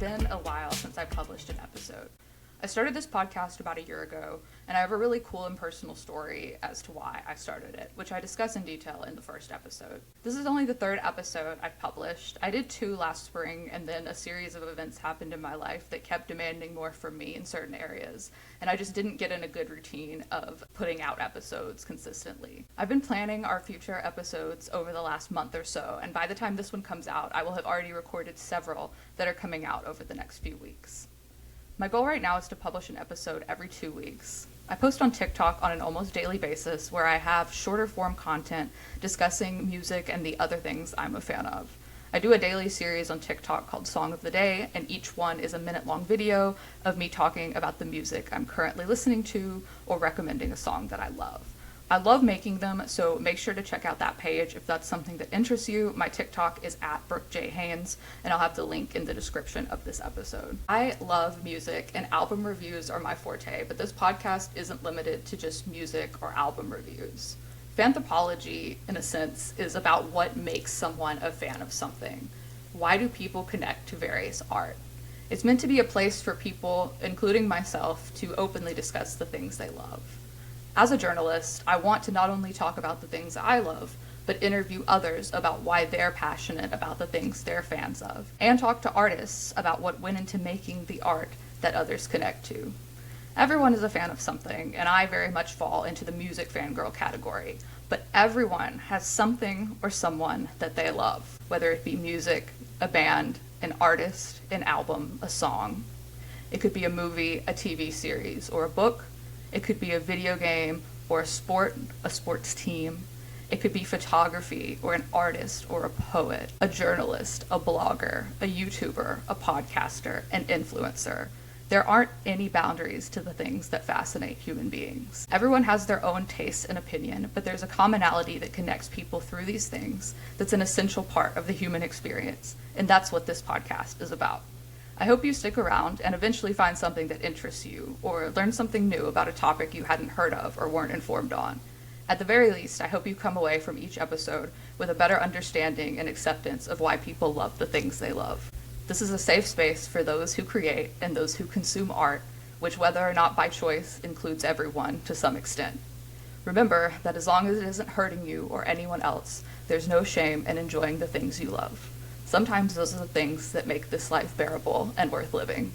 been a while since I published an episode. I started this podcast about a year ago, and I have a really cool and personal story as to why I started it, which I discuss in detail in the first episode. This is only the third episode I've published. I did 2 last spring, and then a series of events happened in my life that kept demanding more from me in certain areas, and I just didn't get in a good routine of putting out episodes consistently. I've been planning our future episodes over the last month or so, and by the time this one comes out, I will have already recorded several that are coming out over the next few weeks. My goal right now is to publish an episode every 2 weeks. I post on TikTok on an almost daily basis where I have shorter form content discussing music and the other things I'm a fan of. I do a daily series on TikTok called Song of the Day, and each one is a minute-long video of me talking about the music I'm currently listening to or recommending a song that I love. I love making them, so make sure to check out that page if that's something that interests you. My TikTok is at Brooke Haynes, and I'll have the link in the description of this episode. I love music, and album reviews are my forte, but this podcast isn't limited to just music or album reviews. Fanthropology, in a sense, is about what makes someone a fan of something. Why do people connect to various art? It's meant to be a place for people, including myself, to openly discuss the things they love. As a journalist, I want to not only talk about the things I love, but interview others about why they're passionate about the things they're fans of, and talk to artists about what went into making the art that others connect to. Everyone is a fan of something, and I very much fall into the music fangirl category, but everyone has something or someone that they love, whether it be music, a band, an artist, an album, a song. It could be a movie, a TV series, or a book. It could be a video game or a sport, a sports team. It could be photography or an artist or a poet, a journalist, a blogger, a YouTuber, a podcaster, an influencer. There aren't any boundaries to the things that fascinate human beings. Everyone has their own taste and opinion, but there's a commonality that connects people through these things that's an essential part of the human experience, and that's what this podcast is about. I hope you stick around and eventually find something that interests you, or learn something new about a topic you hadn't heard of or weren't informed on. At the very least, I hope you come away from each episode with a better understanding and acceptance of why people love the things they love. This is a safe space for those who create and those who consume art, which, whether or not by choice, includes everyone to some extent. Remember that as long as it isn't hurting you or anyone else, there's no shame in enjoying the things you love. Sometimes those are the things that make this life bearable and worth living.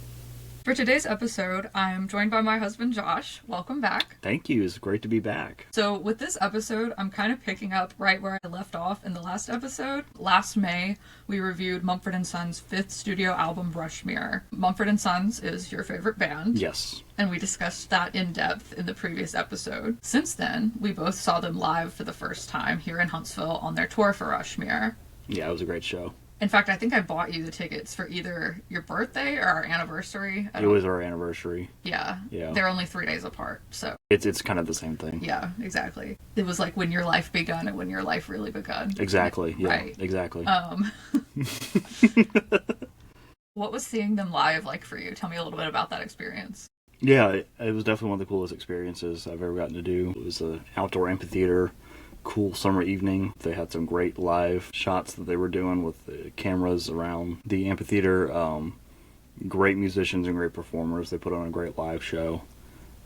For today's episode, I'm joined by my husband, Josh. Welcome back. Thank you. It's great to be back. So with this episode, I'm kind of picking up right where I left off in the last episode. Last May, we reviewed Mumford Sons' 5th studio album, Rushmere. Mumford Sons is your favorite band. Yes. And we discussed that in depth in the previous episode. Since then, we both saw them live for the first time here in Huntsville on their tour for Rushmere. Yeah, it was a great show. In fact, I think I bought you the tickets for either your birthday or our anniversary. It was our anniversary. Yeah. They're only 3 days apart, so. It's kind of the same thing. Yeah, exactly. It was like when your life begun and when your life really begun. Exactly, yeah, right. Exactly. What was seeing them live like for you? Tell me a little bit about that experience. Yeah, it was definitely one of the coolest experiences I've ever gotten to do. It was an outdoor amphitheater. Cool summer evening. They had some great live shots that they were doing with the cameras around the amphitheater. Great musicians and great performers. They put on a great live show.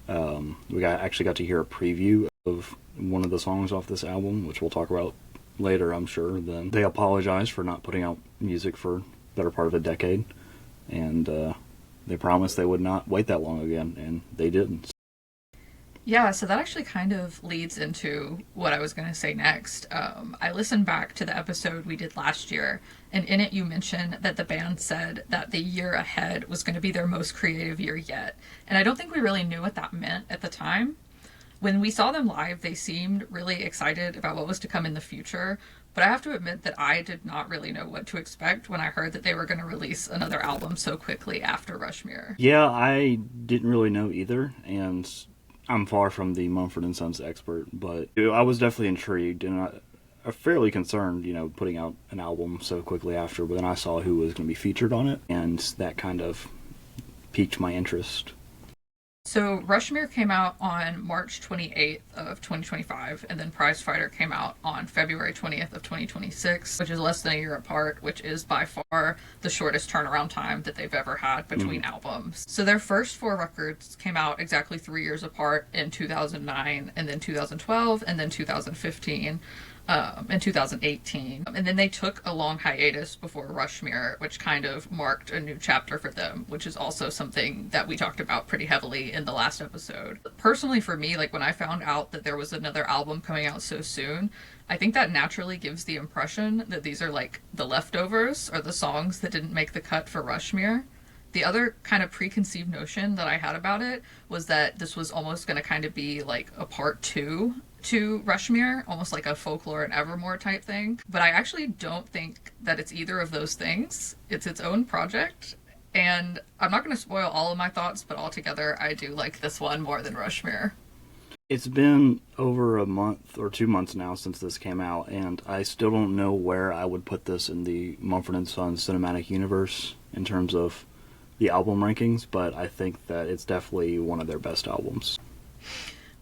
We actually got to hear a preview of one of the songs off this album, which we'll talk about later, I'm sure. Then they apologized for not putting out music for the better part of a decade, and they promised they would not wait that long again, and they didn't. Yeah, so that actually kind of leads into what I was going to say next. I listened back to the episode we did last year, and in it you mentioned that the band said that the year ahead was going to be their most creative year yet. And I don't think we really knew what that meant at the time. When we saw them live, they seemed really excited about what was to come in the future, but I have to admit that I did not really know what to expect when I heard that they were going to release another album so quickly after Rushmere. Yeah, I didn't really know either, and I'm far from the Mumford Sons expert, but I was definitely intrigued, and I'm fairly concerned, putting out an album so quickly after, but then I saw who was going to be featured on it, and that kind of piqued my interest. So Rushmere came out on March 28th of 2025, and then Prizefighter came out on February 20th of 2026, which is less than a year apart, which is by far the shortest turnaround time that they've ever had between albums. So their first 4 records came out exactly 3 years apart in 2009, and then 2012, and then 2015. In 2018. And then they took a long hiatus before Rushmere, which kind of marked a new chapter for them, which is also something that we talked about pretty heavily in the last episode. Personally, for me, like when I found out that there was another album coming out so soon, I think that naturally gives the impression that these are like the leftovers or the songs that didn't make the cut for Rushmere. The other kind of preconceived notion that I had about it was that this was almost going to kind of be like a part 2 to Rushmere, almost like a Folklore and Evermore type thing. But I actually don't think that it's either of those things. It's its own project. And I'm not going to spoil all of my thoughts, but altogether, I do like this one more than Rushmere. It's been over a month or 2 months now since this came out, and I still don't know where I would put this in the Mumford Sons cinematic universe in terms of the album rankings, but I think that it's definitely one of their best albums.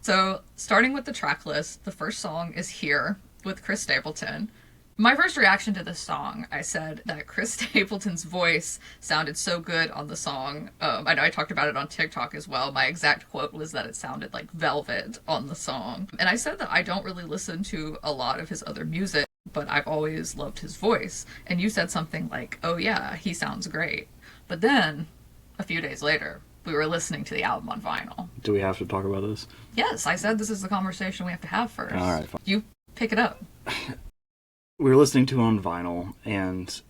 So, starting with the track list, the first song is Here with Chris Stapleton. My first reaction to this song, I said that Chris Stapleton's voice sounded so good on the song. I know I talked about it on TikTok as well. My exact quote was that it sounded like velvet on the song. And I said that I don't really listen to a lot of his other music, but I've always loved his voice. And you said something like, oh yeah, he sounds great. But then, a few days later, we were listening to the album on vinyl. Do we have to talk about this? Yes, I said this is the conversation we have to have first. All right, fine. You pick it up. We were listening to it on vinyl, and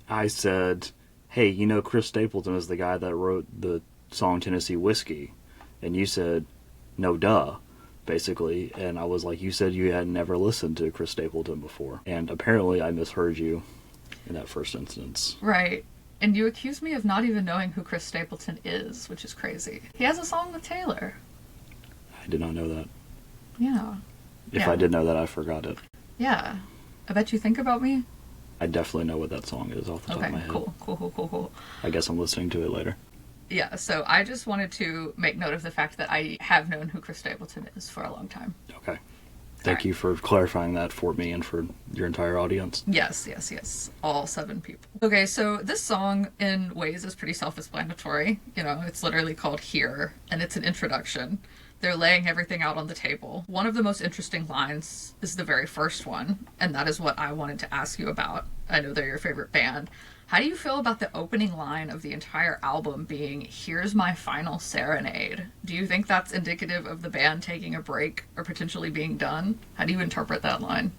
I said, hey, you know Chris Stapleton is the guy that wrote the song Tennessee Whiskey. And you said, no duh, basically. And I was like, you said you had never listened to Chris Stapleton before. And apparently I misheard you in that first instance. Right. And you accused me of not even knowing who Chris Stapleton is, which is crazy. He has a song with Taylor. I did not know that. Yeah. If I did know that, I forgot it. Yeah. I bet you think about me. I definitely know what that song is off the top of my head. Cool. I guess I'm listening to it later. Yeah, so I just wanted to make note of the fact that I have known who Chris Stapleton is for a long time. Okay. Thank you for clarifying that for me and for your entire audience. Yes. All 7 people. Okay, so this song, in ways, is pretty self-explanatory. You know, it's literally called Here, and it's an introduction. They're laying everything out on the table. One of the most interesting lines is the very first one, and that is what I wanted to ask you about. I know they're your favorite band. How do you feel about the opening line of the entire album being, here's my final serenade? Do you think that's indicative of the band taking a break or potentially being done? How do you interpret that line?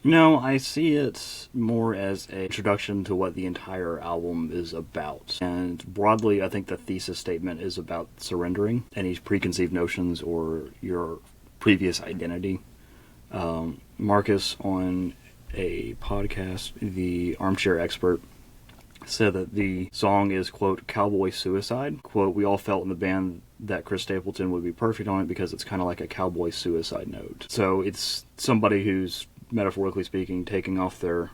No, I see it more as an introduction to what the entire album is about. And broadly, I think the thesis statement is about surrendering any preconceived notions or your previous identity. Marcus, on a podcast, the Armchair Expert, said that the song is, quote, cowboy suicide. Quote, we all felt in the band that Chris Stapleton would be perfect on it because it's kind of like a cowboy suicide note. So it's somebody who's, metaphorically speaking, taking off their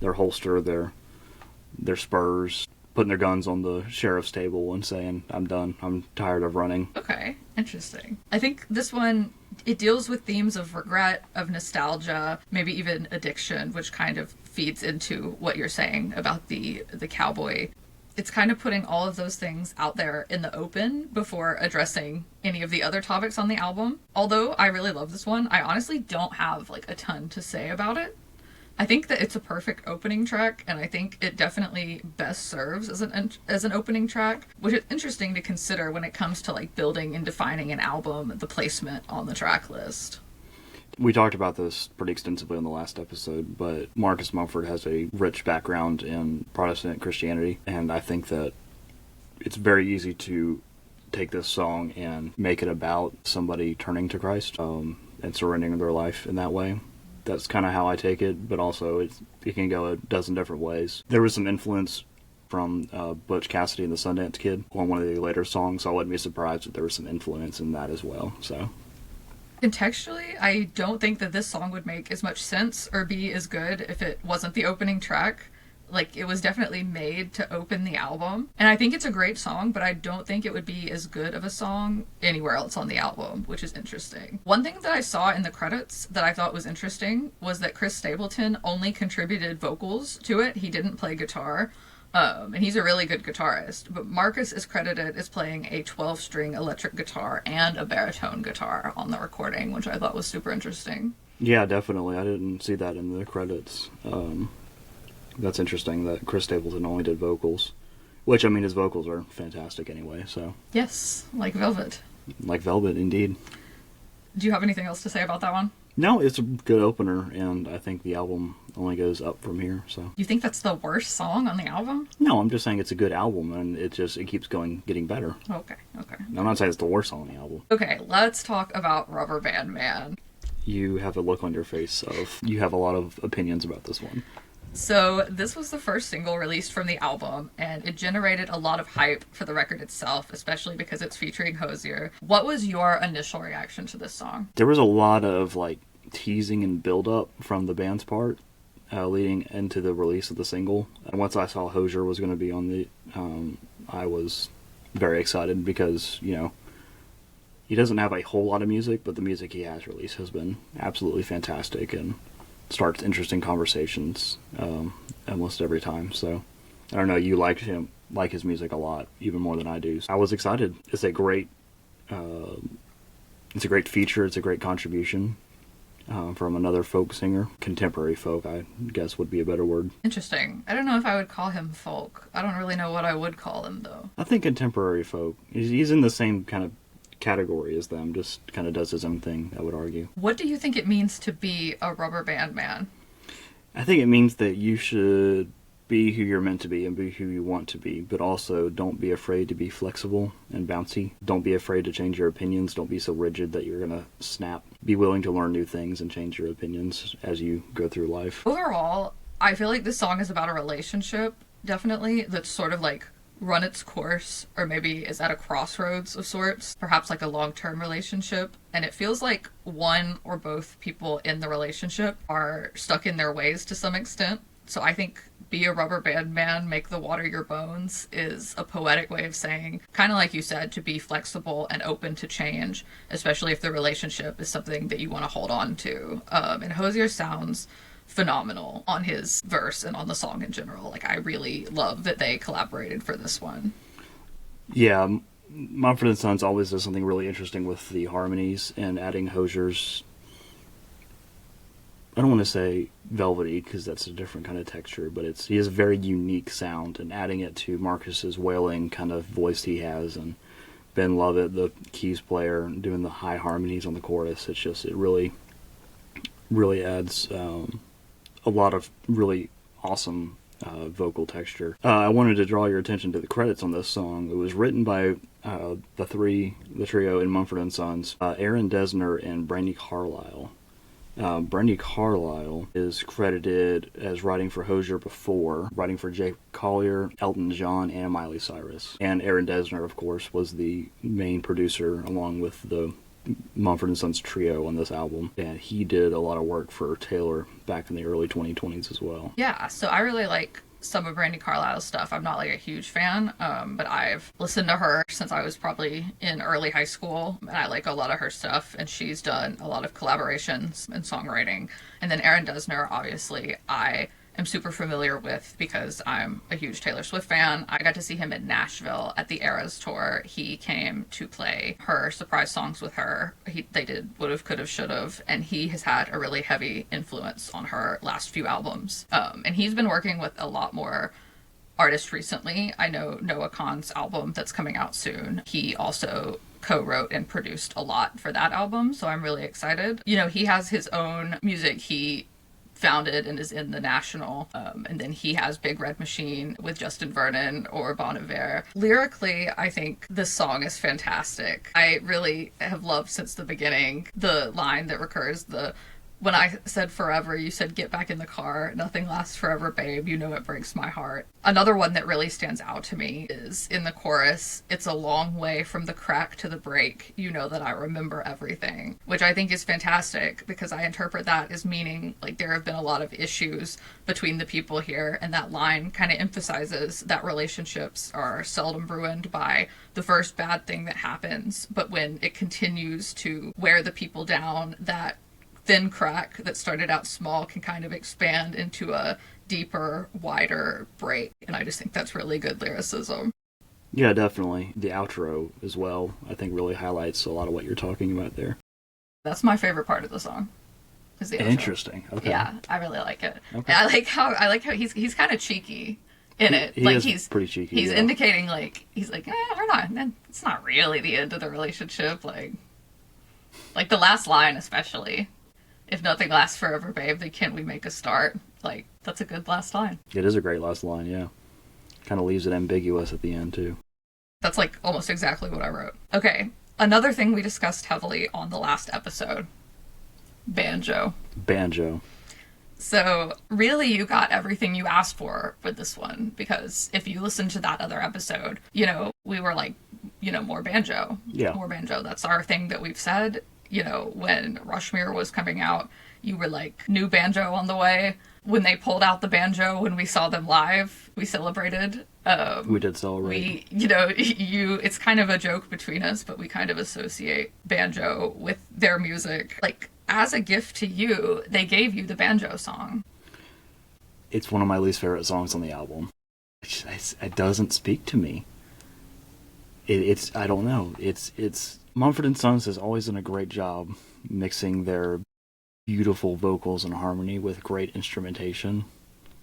holster, their spurs, putting their guns on the sheriff's table and saying, I'm done, I'm tired of running. Okay, interesting. I think this one, it deals with themes of regret, of nostalgia, maybe even addiction, which kind of feeds into what you're saying about the cowboy. It's kind of putting all of those things out there in the open before addressing any of the other topics on the album. Although I really love this one, I honestly don't have like a ton to say about it. I think that it's a perfect opening track, and I think it definitely best serves as an opening track, which is interesting to consider when it comes to like building and defining an album, the placement on the track list. We talked about this pretty extensively in the last episode, but Marcus Mumford has a rich background in Protestant Christianity, and I think that it's very easy to take this song and make it about somebody turning to Christ and surrendering their life in that way. That's kind of how I take it, but also it can go a dozen different ways. There was some influence from Butch Cassidy and the Sundance Kid on one of the later songs, so I wouldn't be surprised if there was some influence in that as well. So, contextually, I don't think that this song would make as much sense or be as good if it wasn't the opening track. Like, it was definitely made to open the album. And I think it's a great song, but I don't think it would be as good of a song anywhere else on the album, which is interesting. One thing that I saw in the credits that I thought was interesting was that Chris Stapleton only contributed vocals to it. He didn't play guitar. And he's a really good guitarist. But Marcus is credited as playing a 12-string electric guitar and a baritone guitar on the recording, which I thought was super interesting. Yeah, definitely. I didn't see that in the credits. That's interesting that Chris Stapleton only did vocals. Which, I mean, his vocals are fantastic anyway, so... Yes, like Velvet. Like Velvet, indeed. Do you have anything else to say about that one? No, it's a good opener, and I think the album only goes up from here, so... You think that's the worst song on the album? No, I'm just saying it's a good album, and it keeps getting better. Okay. I'm not saying it's the worst song on the album. Okay, let's talk about Rubber Band Man. You have a look on your face of... You have a lot of opinions about this one. So this was the first single released from the album, and it generated a lot of hype for the record itself, especially because it's featuring Hozier. What was your initial reaction to this song? There was a lot of teasing and build-up from the band's part leading into the release of the single. And once I saw Hozier was going to be on the... I was very excited because, he doesn't have a whole lot of music, but the music he has released has been absolutely fantastic and starts interesting conversations almost every time. So I don't know, you like his music a lot, even more than I do. So I was excited. It's a great feature. It's a great contribution from another folk singer. Contemporary folk, I guess, would be a better word. Interesting. I don't know if I would call him folk. I don't really know what I would call him, though. I think contemporary folk. He's in the same kind of category as them, just kind of does his own thing, I would argue. What do you think it means to be a rubber band man? I think it means that you should be who you're meant to be and be who you want to be, but also don't be afraid to be flexible and bouncy. Don't be afraid to change your opinions. Don't be so rigid that you're going to snap. Be willing to learn new things and change your opinions as you go through life. Overall, I feel like this song is about a relationship, definitely, that's sort of run its course, or maybe is at a crossroads of sorts, perhaps a long-term relationship, and it feels like one or both people in the relationship are stuck in their ways to some extent. So I think be a rubber band man, make the water your bones is a poetic way of saying, kind of like you said, to be flexible and open to change, especially if the relationship is something that you want to hold on to. And Hozier sounds phenomenal on his verse and on the song in general. I really love that they collaborated for this one. Yeah, Mumford Sons always does something really interesting with the harmonies, and adding Hozier's, I don't want to say velvety because that's a different kind of texture, but he has a very unique sound, and adding it to Marcus's wailing kind of voice he has, and Ben Lovett, the keys player, doing the high harmonies on the chorus, it really adds a lot of really awesome vocal texture. I wanted to draw your attention to the credits on this song. It was written by the trio in Mumford Sons, Aaron Dessner and Brandy Carlisle. Brandy Carlisle is credited as writing for Hozier before, writing for Jake Collier, Elton John, and Miley Cyrus. And Aaron Dessner, of course, was the main producer along with the Mumford & Sons trio on this album, and he did a lot of work for Taylor back in the early 2020s as well. Yeah, so I really like some of Brandy Carlisle's stuff. I'm not a huge fan, but I've listened to her since I was probably in early high school, and I like a lot of her stuff, and she's done a lot of collaborations and songwriting. And then Aaron Dessner, obviously, I am super familiar with because I'm a huge Taylor Swift fan. I got to see him in Nashville at the Eras tour. He came to play her surprise songs with her. They did Would've, Could've, Should've, and he has had a really heavy influence on her last few albums. And he's been working with a lot more artists recently. I know Noah Kahan's album that's coming out soon. He also co-wrote and produced a lot for that album, so I'm really excited. He has his own music. He founded and is in the National, and then he has Big Red Machine with Justin Vernon or Bon Iver. Lyrically, I think this song is fantastic. I really have loved since the beginning the line that recurs, the when I said forever, you said get back in the car. Nothing lasts forever, babe. You know it breaks my heart. Another one that really stands out to me is in the chorus, it's a long way from the crack to the break. You know that I remember everything, which I think is fantastic because I interpret that as meaning like there have been a lot of issues between the people here. And that line kind of emphasizes that relationships are seldom ruined by the first bad thing that happens. But when it continues to wear the people down, that thin crack that started out small can kind of expand into a deeper, wider break. And I just think that's really good lyricism. Yeah, definitely. The outro as well, I think really highlights a lot of what you're talking about there. That's my favorite part of the song. Is the outro. Interesting. Okay. Yeah, I really like it. Okay. I like how he's kind of cheeky in it. He's pretty cheeky. He's indicating he's like, we're not. It's not really the end of the relationship. Like the last line especially. If nothing lasts forever, babe, then can't we make a start? Like, that's a good last line. It is a great last line, yeah. Kind of leaves it ambiguous at the end, too. That's, like, almost exactly what I wrote. Okay, another thing we discussed heavily on the last episode. Banjo. So, really, you got everything you asked for with this one, because if you listen to that other episode, we were like, more banjo. Yeah. More banjo. That's our thing that we've said. When Rushmere was coming out, you were like, new banjo on the way. When they pulled out the banjo, when we saw them live, we celebrated. We did celebrate. It's kind of a joke between us, but we kind of associate banjo with their music. Like, as a gift to you, they gave you the banjo song. It's one of my least favorite songs on the album. It doesn't speak to me. It's I don't know. It's Mumford Sons has always done a great job mixing their beautiful vocals and harmony with great instrumentation.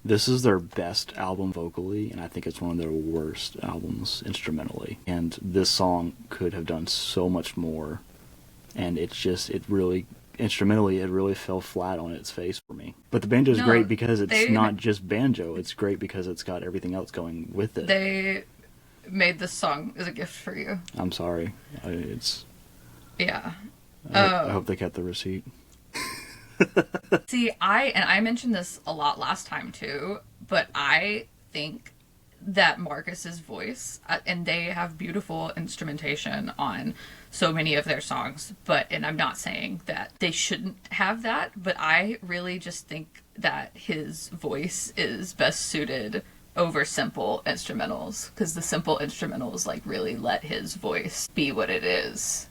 This is their best album vocally, and I think it's one of their worst albums instrumentally. And this song could have done so much more, and instrumentally, it really fell flat on its face for me. But the banjo is great because it's not just banjo. It's great because it's got everything else going with it. They made this song as a gift for you. I'm sorry. Yeah. I hope they kept the receipt. See, I mentioned this a lot last time too, but I think that Marcus's voice, and they have beautiful instrumentation on so many of their songs, and I'm not saying that they shouldn't have that, but I really just think that his voice is best suited over simple instrumentals, because the simple instrumentals really let his voice be what it is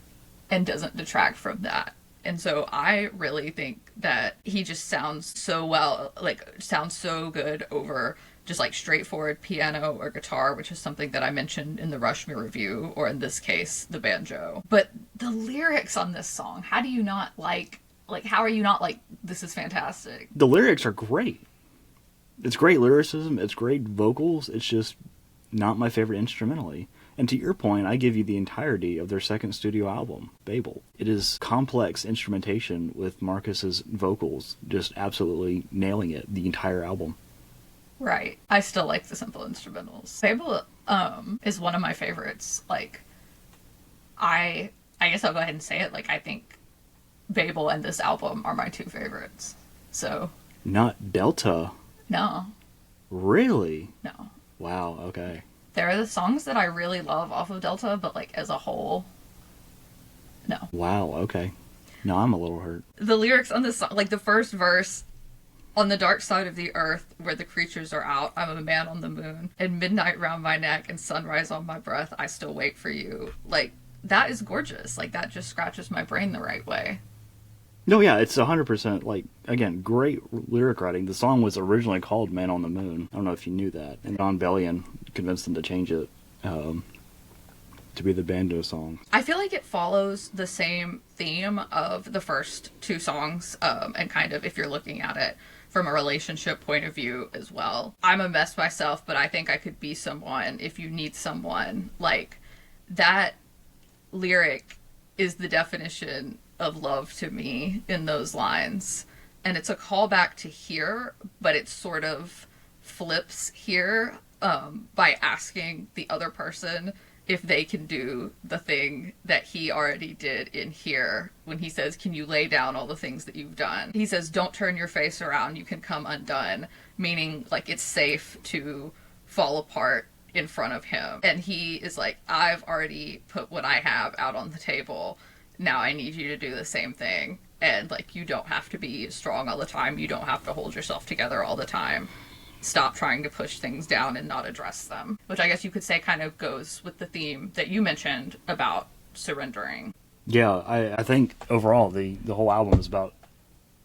and doesn't detract from that. And so I really think that he just sounds so sounds so good over just straightforward piano or guitar, which is something that I mentioned in the Rushmere review, or in this case, the banjo. But the lyrics on this song, how do you not how are you not this is fantastic? The lyrics are great. It's great lyricism, it's great vocals, it's just not my favorite instrumentally. And to your point, I give you the entirety of their second studio album, Babel. It is complex instrumentation with Marcus's vocals just absolutely nailing it, the entire album. Right. I still like the simple instrumentals. Babel is one of my favorites. I guess I'll go ahead and say it. I think Babel and this album are my two favorites. So. Not Delta. No. Really? No. Wow, okay. There are the songs that I really love off of Delta, but as a whole, no. Wow, okay. No, I'm a little hurt. The lyrics on this song, the first verse, on the dark side of the earth, where the creatures are out, I'm a man on the moon, and midnight round my neck and sunrise on my breath, I still wait for you. That is gorgeous. That just scratches my brain the right way. No, yeah, it's 100%, again, great lyric writing. The song was originally called Man on the Moon. I don't know if you knew that. And John Bellion convinced them to change it to be the banjo song. I feel like it follows the same theme of the first two songs, and kind of, if you're looking at it from a relationship point of view as well. I'm a mess myself, but I think I could be someone if you need someone. That lyric is the definition of love to me in those lines, and it's a callback to Here, but it sort of flips Here by asking the other person if they can do the thing that he already did in here when he says, can you lay down all the things that you've done? He says, don't turn your face around, you can come undone, meaning like it's safe to fall apart in front of him. And he is like, I've already put what I have out on the table, now I need you to do the same thing. And like, you don't have to be strong all the time, you don't have to hold yourself together all the time. Stop trying to push things down and not address them. Which I guess you could say kind of goes with the theme that you mentioned about surrendering. Yeah, I think overall the whole album is about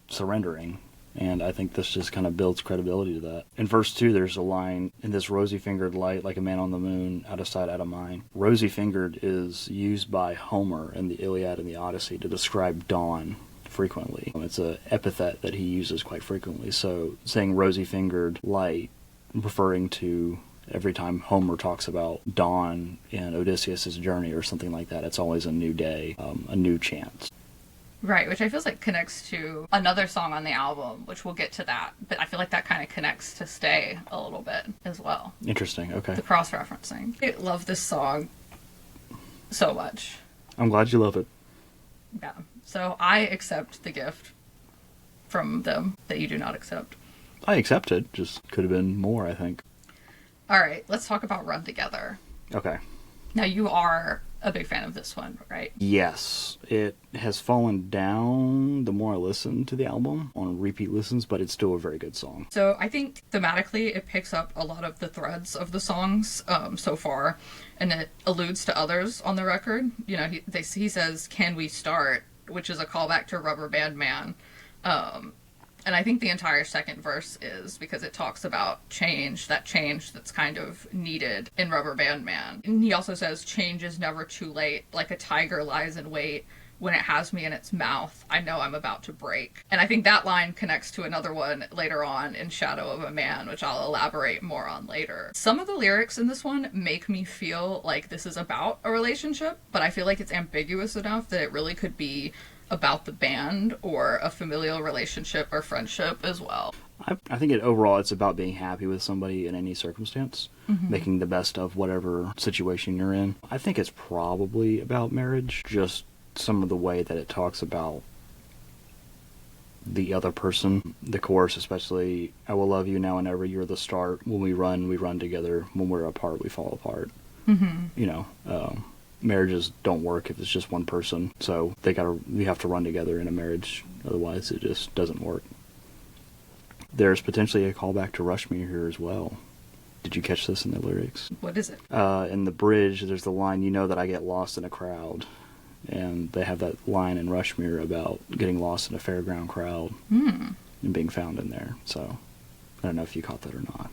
surrendering. And I think this just kind of builds credibility to that. In verse 2, there's a line, in this rosy-fingered light, like a man on the moon, out of sight, out of mind. Rosy-fingered is used by Homer in the Iliad and the Odyssey to describe dawn frequently. It's an epithet that he uses quite frequently. So saying rosy-fingered light, referring to every time Homer talks about dawn in Odysseus' journey or something like that, it's always a new day, a new chance. Right, which I feel like connects to another song on the album, which we'll get to that. But I feel like that kind of connects to Stay a little bit as well. Interesting, okay. The cross-referencing. I love this song so much. I'm glad you love it. Yeah. So I accept the gift from them that you do not accept. I accept it. Just could have been more, I think. All right, let's talk about Run Together. Okay. Now, you are a big fan of this one, right? Yes. It has fallen down the more I listen to the album on repeat listens, but it's still a very good song. So I think thematically it picks up a lot of the threads of the songs so far, and it alludes to others on the record. You know, he says, "Can we start?" which is a callback to Rubber Band Man. And I think the entire second verse is, because it talks about change, that change that's kind of needed in Rubber Band Man. And he also says, change is never too late, like a tiger lies in wait. When it has me in its mouth, I know I'm about to break. And I think that line connects to another one later on in Shadow of a Man, which I'll elaborate more on later. Some of the lyrics in this one make me feel like this is about a relationship, but I feel like it's ambiguous enough that it really could be about the band or a familial relationship or friendship as well. I think overall it's about being happy with somebody in any circumstance, making the best of whatever situation you're in. I think it's probably about marriage, just some of the way that it talks about the other person. The chorus especially, I will love you now and ever, you're the start. When we run together. When we're apart, we fall apart. You know, marriages don't work if it's just one person, so we have to run together in a marriage, otherwise it just doesn't work. There's potentially a callback to Rushmere here as well. Did you catch this in the lyrics? What is it? In the bridge, there's the line, you know that I get lost in a crowd. And they have that line in Rushmere about getting lost in a fairground crowd and being found in there. So I don't know if you caught that or not.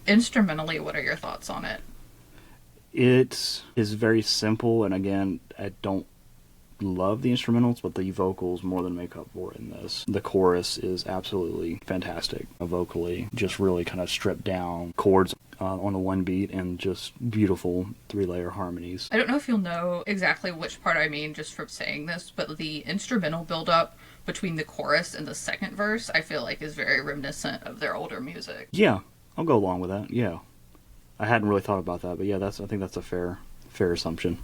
Instrumentally, what are your thoughts on it? It is very simple, and again, I don't love the instrumentals, but the vocals more than make up for it in this. The chorus is absolutely fantastic vocally, just really kind of stripped down chords on the one beat and just beautiful three-layer harmonies. I don't know if you'll know exactly which part I mean just from saying this, but the instrumental build-up between the chorus and the second verse I feel like is very reminiscent of their older music. Yeah, I'll go along with that, yeah. I hadn't really thought about that, but yeah, I think that's a fair assumption.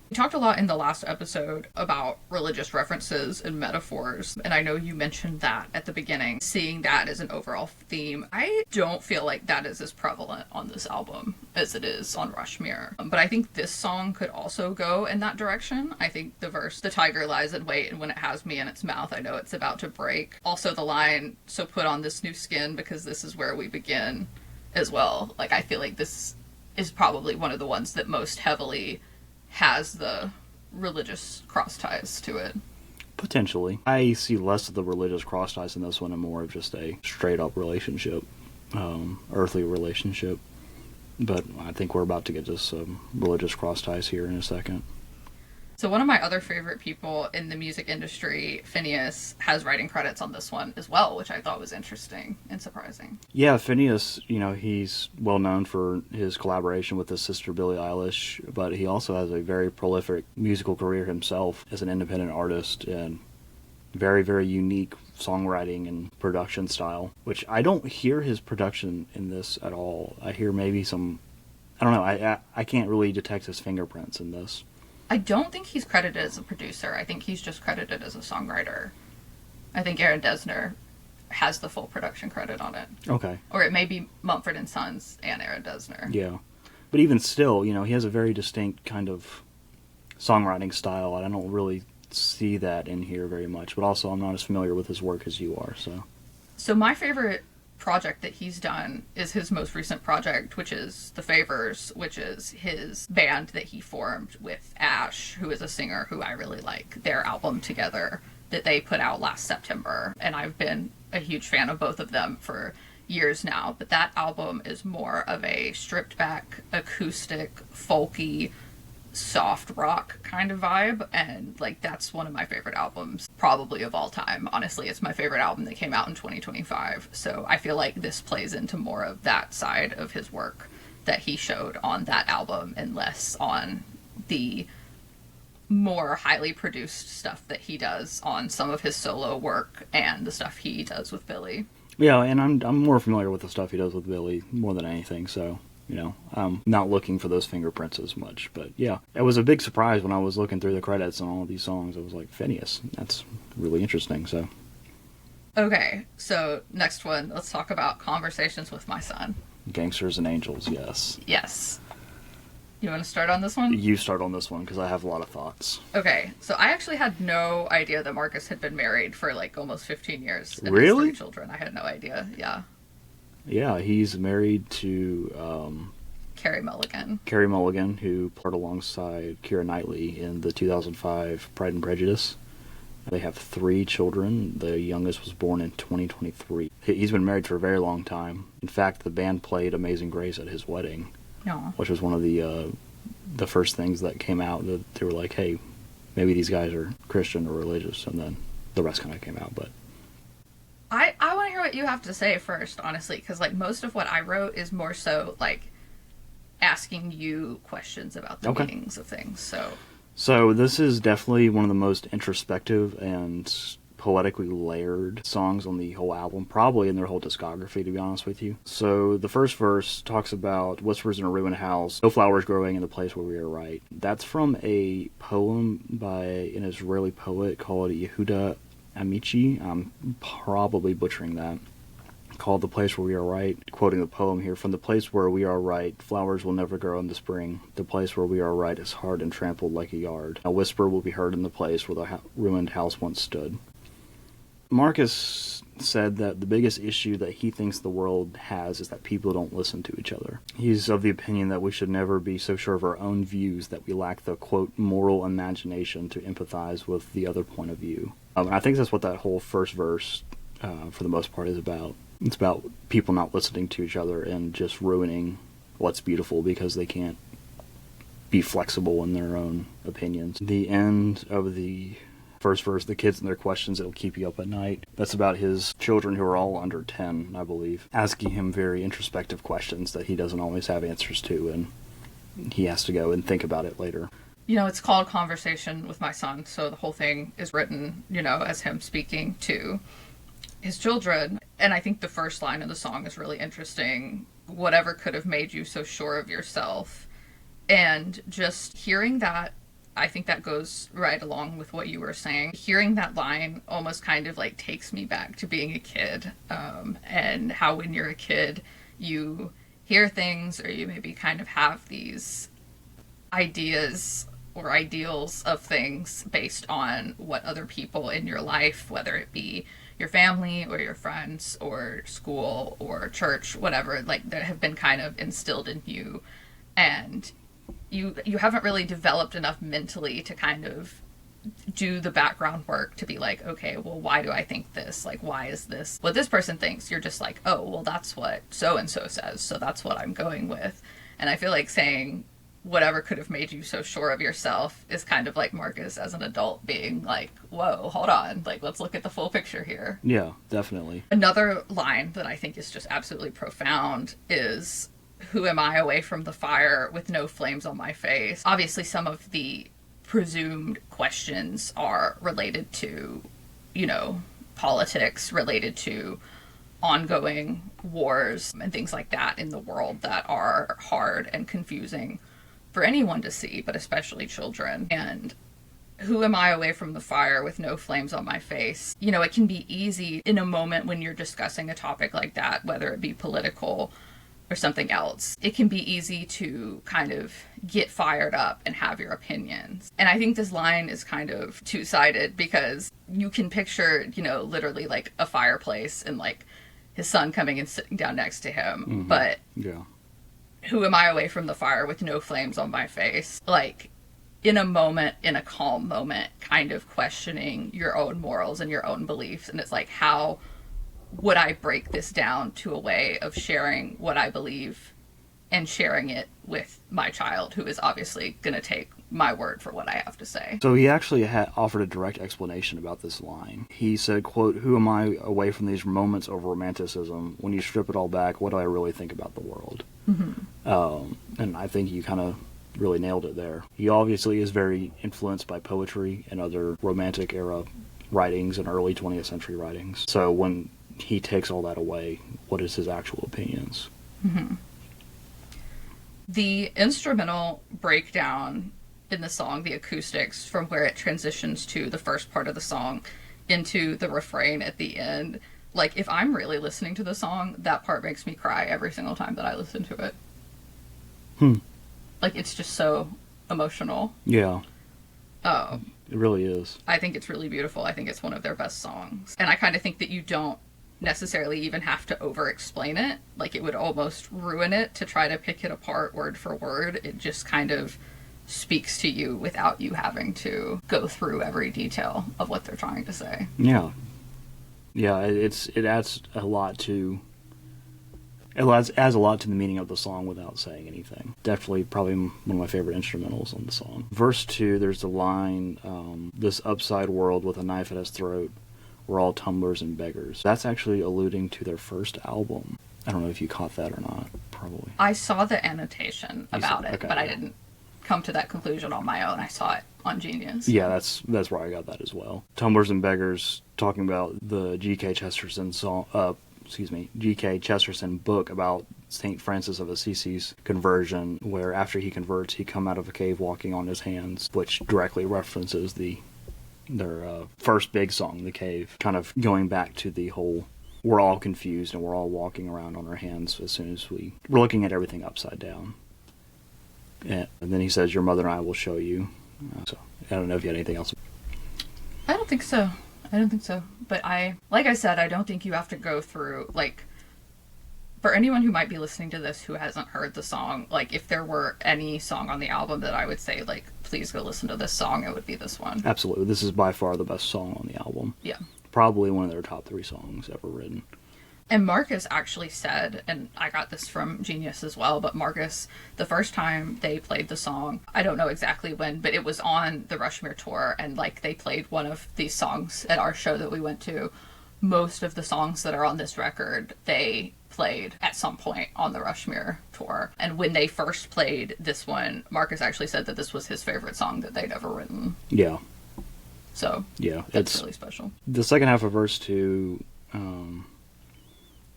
We talked a lot in the last episode about religious references and metaphors, and I know you mentioned that at the beginning, seeing that as an overall theme. I don't feel like that is as prevalent on this album as it is on Rushmere, but I think this song could also go in that direction. I think the verse, the tiger lies in wait, and when it has me in its mouth, I know it's about to break. Also the line, so put on this new skin because this is where we begin as well. Like, I feel like this is probably one of the ones that most heavily has the religious cross ties to it. Potentially. I see less of the religious cross ties in this one and more of just a straight up relationship, earthly relationship. But I think we're about to get to some religious cross ties here in a second. So one of my other favorite people in the music industry, Phineas, has writing credits on this one as well, which I thought was interesting and surprising. Yeah, Phineas, he's well known for his collaboration with his sister Billie Eilish, but he also has a very prolific musical career himself as an independent artist and very, very unique songwriting and production style, which I don't hear his production in this at all. I hear maybe some I don't know. I can't really detect his fingerprints in this. I don't think he's credited as a producer. I think he's just credited as a songwriter. I think Aaron Dessner has the full production credit on it. Okay. Or it may be Mumford Sons and Aaron Dessner. Yeah. But even still, you know, he has a very distinct kind of songwriting style. I don't really see that in here very much. But also, I'm not as familiar with his work as you are, so. So my favorite project that he's done is his most recent project, which is The Favors, which is his band that he formed with Ash, who is a singer who I really like. Their album together that they put out last September, and I've been a huge fan of both of them for years now. But that album is more of a stripped back, acoustic, folky, soft rock kind of vibe, and like that's one of my favorite albums probably of all time. Honestly, it's my favorite album that came out in 2025, so I feel like this plays into more of that side of his work that he showed on that album and less on the more highly produced stuff that he does on some of his solo work and the stuff he does with Billy. Yeah, and I'm more familiar with the stuff he does with Billy more than anything, so you know, I'm not looking for those fingerprints as much. But yeah, it was a big surprise when I was looking through the credits on all of these songs. I was like, Phineas, that's really interesting. So, okay, so next one, let's talk about Conversations with My Son. Gangsters and Angels, yes. Yes. You want to start on this one? You start on this one because I have a lot of thoughts. Okay, so I actually had no idea that Marcus had been married for like almost 15 years. And really? Has 3 children. I had no idea. Yeah. Yeah, he's married to Carey Mulligan. Carey Mulligan, who played alongside Keira Knightley in the 2005 Pride and Prejudice. They have 3 children. The youngest was born in 2023. He's been married for a very long time. In fact, the band played Amazing Grace at his wedding, which was one of the first things that came out. That they were like, hey, maybe these guys are Christian or religious, and then the rest kind of came out. But I want to hear what you have to say first, honestly, because like most of what I wrote is more so like asking you questions about the meanings of things. So this is definitely one of the most introspective and poetically layered songs on the whole album, probably in their whole discography, to be honest with you. So the first verse talks about whispers in a ruined house, no flowers growing in the place where we are right. That's from a poem by an Israeli poet called Yehuda Amici. I'm probably butchering that. Called The Place Where We Are Right. Quoting the poem here, from the place where we are right, flowers will never grow in the spring. The place where we are right is hard and trampled like a yard. A whisper will be heard in the place where the ruined house once stood. Marcus said that the biggest issue that he thinks the world has is that people don't listen to each other. He's of the opinion that we should never be so sure of our own views that we lack the, quote, moral imagination to empathize with the other point of view. I think that's what that whole first verse, for the most part, is about. It's about people not listening to each other and just ruining what's beautiful because they can't be flexible in their own opinions. The end of the first verse, the kids and their questions, it'll keep you up at night. That's about his children, who are all under 10, I believe, asking him very introspective questions that he doesn't always have answers to, and he has to go and think about it later. You know, it's called Conversation with My Son, so the whole thing is written, you know, as him speaking to his children. And I think the first line of the song is really interesting. Whatever could have made you so sure of yourself. And just hearing that, I think that goes right along with what you were saying. Hearing that line almost kind of like takes me back to being a kid, and how when you're a kid, you hear things, or you maybe kind of have these ideas or ideals of things based on what other people in your life, whether it be your family or your friends or school or church, whatever, like that have been kind of instilled in you, and you haven't really developed enough mentally to kind of do the background work to be like, okay, well, why do I think this? Like, why is this what this person thinks? You're just like, oh, well, that's what so-and-so says, so that's what I'm going with. And I feel like saying whatever could have made you so sure of yourself is kind of like Marcus as an adult being like, whoa, hold on, like, let's look at the full picture here. Yeah, definitely. Another line that I think is just absolutely profound is, who am I away from the fire with no flames on my face? Obviously, some of the presumed questions are related to, you know, politics, related to ongoing wars and things like that in the world that are hard and confusing for anyone to see, but especially children. And who am I away from the fire with no flames on my face? You know, it can be easy in a moment when you're discussing a topic like that, whether it be political or something else. It can be easy to kind of get fired up and have your opinions. And I think this line is kind of two-sided, because you can picture, you know, literally like a fireplace and like his son coming and sitting down next to him. Mm-hmm. But yeah. Who am I away from the fire with no flames on my face? Like, in a moment, in a calm moment, kind of questioning your own morals and your own beliefs. And it's like, how would I break this down to a way of sharing what I believe and sharing it with my child, who is obviously going to take my word for what I have to say? So he actually offered a direct explanation about this line. He said, quote, "Who am I away from these moments of romanticism? When you strip it all back, what do I really think about the world?" Mm-hmm. And I think you kind of really nailed it there. He obviously is very influenced by poetry and other Romantic era writings and early 20th century writings. So when he takes all that away, what is his actual opinions? Mm-hmm. The instrumental breakdown in the song, the acoustics, from where it transitions to the first part of the song into the refrain at the end, like, if I'm really listening to the song, that part makes me cry every single time that I listen to it. Like, it's just so emotional. Yeah. It really is. I think it's really beautiful. I think it's one of their best songs. And I kind of think that you don't necessarily even have to over-explain it. Like, it would almost ruin it to try to pick it apart word for word. It just kind of speaks to you without you having to go through every detail of what they're trying to say. Yeah. Yeah, it adds a lot to... It adds a lot to the meaning of the song without saying anything. Definitely probably one of my favorite instrumentals on the song. Verse 2, there's the line, "This upside world with a knife at its throat, we're all tumblers and beggars." That's actually alluding to their first album. I don't know if you caught that or not, probably. I saw the annotation about it, okay. but I didn't come to that conclusion on my own. I saw it on Genius. Yeah, that's where I got that as well. Tumblers and beggars, talking about the G.K. Chesterton song... G.K. Chesterton book about St. Francis of Assisi's conversion, where after he converts, he come out of a cave walking on his hands, which directly references their first big song, The Cave, kind of going back to the whole, we're all confused and we're all walking around on our hands as soon as we're looking at everything upside down. And then he says, "Your mother and I will show you." So I don't know if you had anything else. I don't think so. But like I said, I don't think you have to go through, like, for anyone who might be listening to this who hasn't heard the song, like, if there were any song on the album that I would say, like, please go listen to this song, it would be this one. Absolutely. This is by far the best song on the album. Yeah. Probably one of their top 3 songs ever written. And Marcus actually said, and I got this from Genius as well, but Marcus, the first time they played the song, I don't know exactly when, but it was on the Rushmere tour, and like they played one of these songs at our show that we went to. Most of the songs that are on this record, they played at some point on the Rushmere tour. And when they first played this one, Marcus actually said that this was his favorite song that they'd ever written. Yeah. So, yeah, it's really special. The second half of verse 2,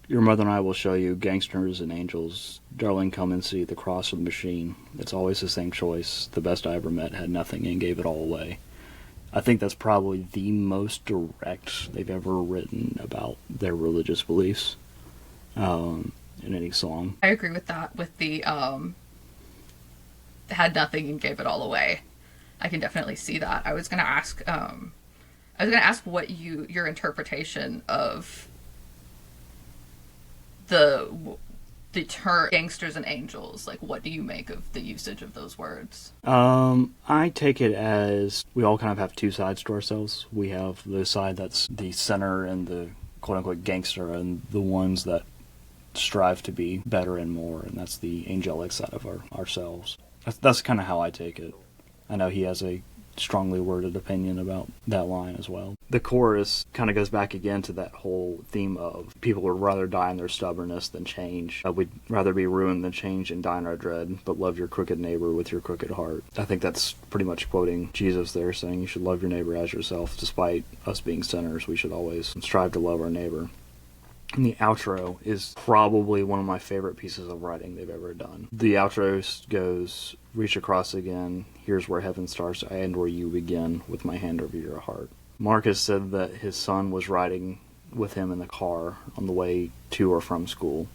"Your mother and I will show you, gangsters and angels. Darling, come and see the cross of the machine. It's always the same choice. The best I ever met had nothing and gave it all away." I think that's probably the most direct they've ever written about their religious beliefs in any song. I agree with that, with the had nothing and gave it all away. I can definitely see that. I was going to ask what your interpretation of the term gangsters and angels, like, what do you make of the usage of those words? I take it as we all kind of have two sides to ourselves. We have the side that's the sinner and the quote-unquote gangster, and the ones that strive to be better and more, and that's the angelic side of ourselves. That's kind of how I take it. I know he has a strongly worded opinion about that line as well. The chorus kind of goes back again to that whole theme of people would rather die in their stubbornness than change. We'd rather be ruined than change and die in our dread, but love your crooked neighbor with your crooked heart. I think that's pretty much quoting Jesus there, saying you should love your neighbor as yourself. Despite us being sinners, we should always strive to love our neighbor. And the outro is probably one of my favorite pieces of writing they've ever done. The outro goes, reach across again, here's where heaven starts and where you begin, with my hand over your heart. Marcus said that his son was riding with him in the car on the way to or from school,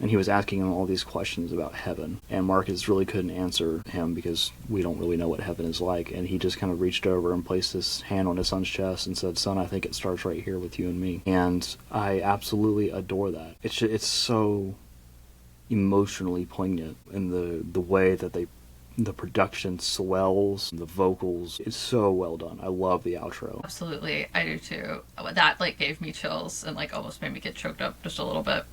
and he was asking him all these questions about heaven, and Marcus really couldn't answer him because we don't really know what heaven is like, and he just kind of reached over and placed his hand on his son's chest and said, "Son, I think it starts right here with you and me." And I absolutely adore that. It's so emotionally poignant in the way that the production swells, the vocals. It's so well done. I love the outro. Absolutely, I do too. That like gave me chills and like almost made me get choked up just a little bit.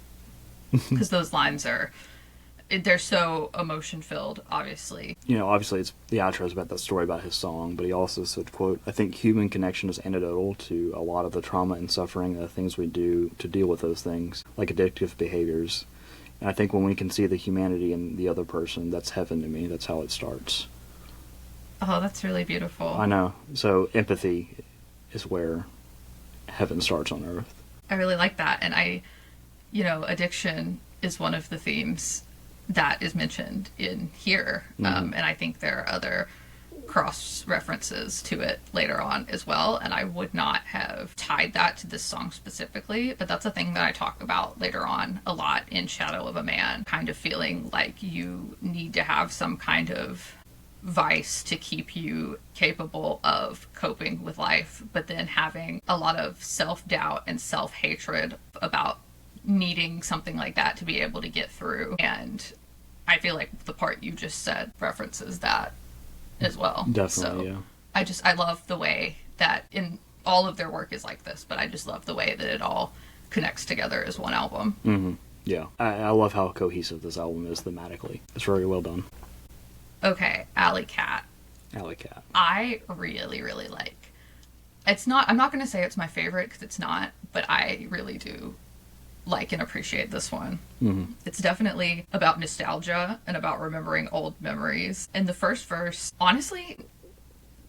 Because those lines they're so emotion filled, obviously. You know, obviously it's the outro is about that story about his song, but he also said, quote, "I think human connection is antidotal to a lot of the trauma and suffering and the things we do to deal with those things, like addictive behaviors. And I think when we can see the humanity in the other person, that's heaven to me. That's how it starts." Oh, that's really beautiful. I know. So empathy is where heaven starts on earth. I really like that. And addiction is one of the themes that is mentioned in here. Mm-hmm. And I think there are other cross references to it later on as well. And I would not have tied that to this song specifically, but that's a thing that I talk about later on a lot in Shadow of a Man, kind of feeling like you need to have some kind of vice to keep you capable of coping with life, but then having a lot of self-doubt and self-hatred about needing something like that to be able to get through. And I feel like the part you just said references that as well. Definitely, so yeah. I love the way that in all of their work is like this, but I just love the way that it all connects together as one album. Mm-hmm. Yeah. I love how cohesive this album is thematically. It's very well done. Okay, Alley Cat. Alley Cat. I really, really like. I'm not going to say it's my favorite because it's not, but I really do like and appreciate this one. Mm-hmm. It's definitely about nostalgia and about remembering old memories. In the first verse, honestly,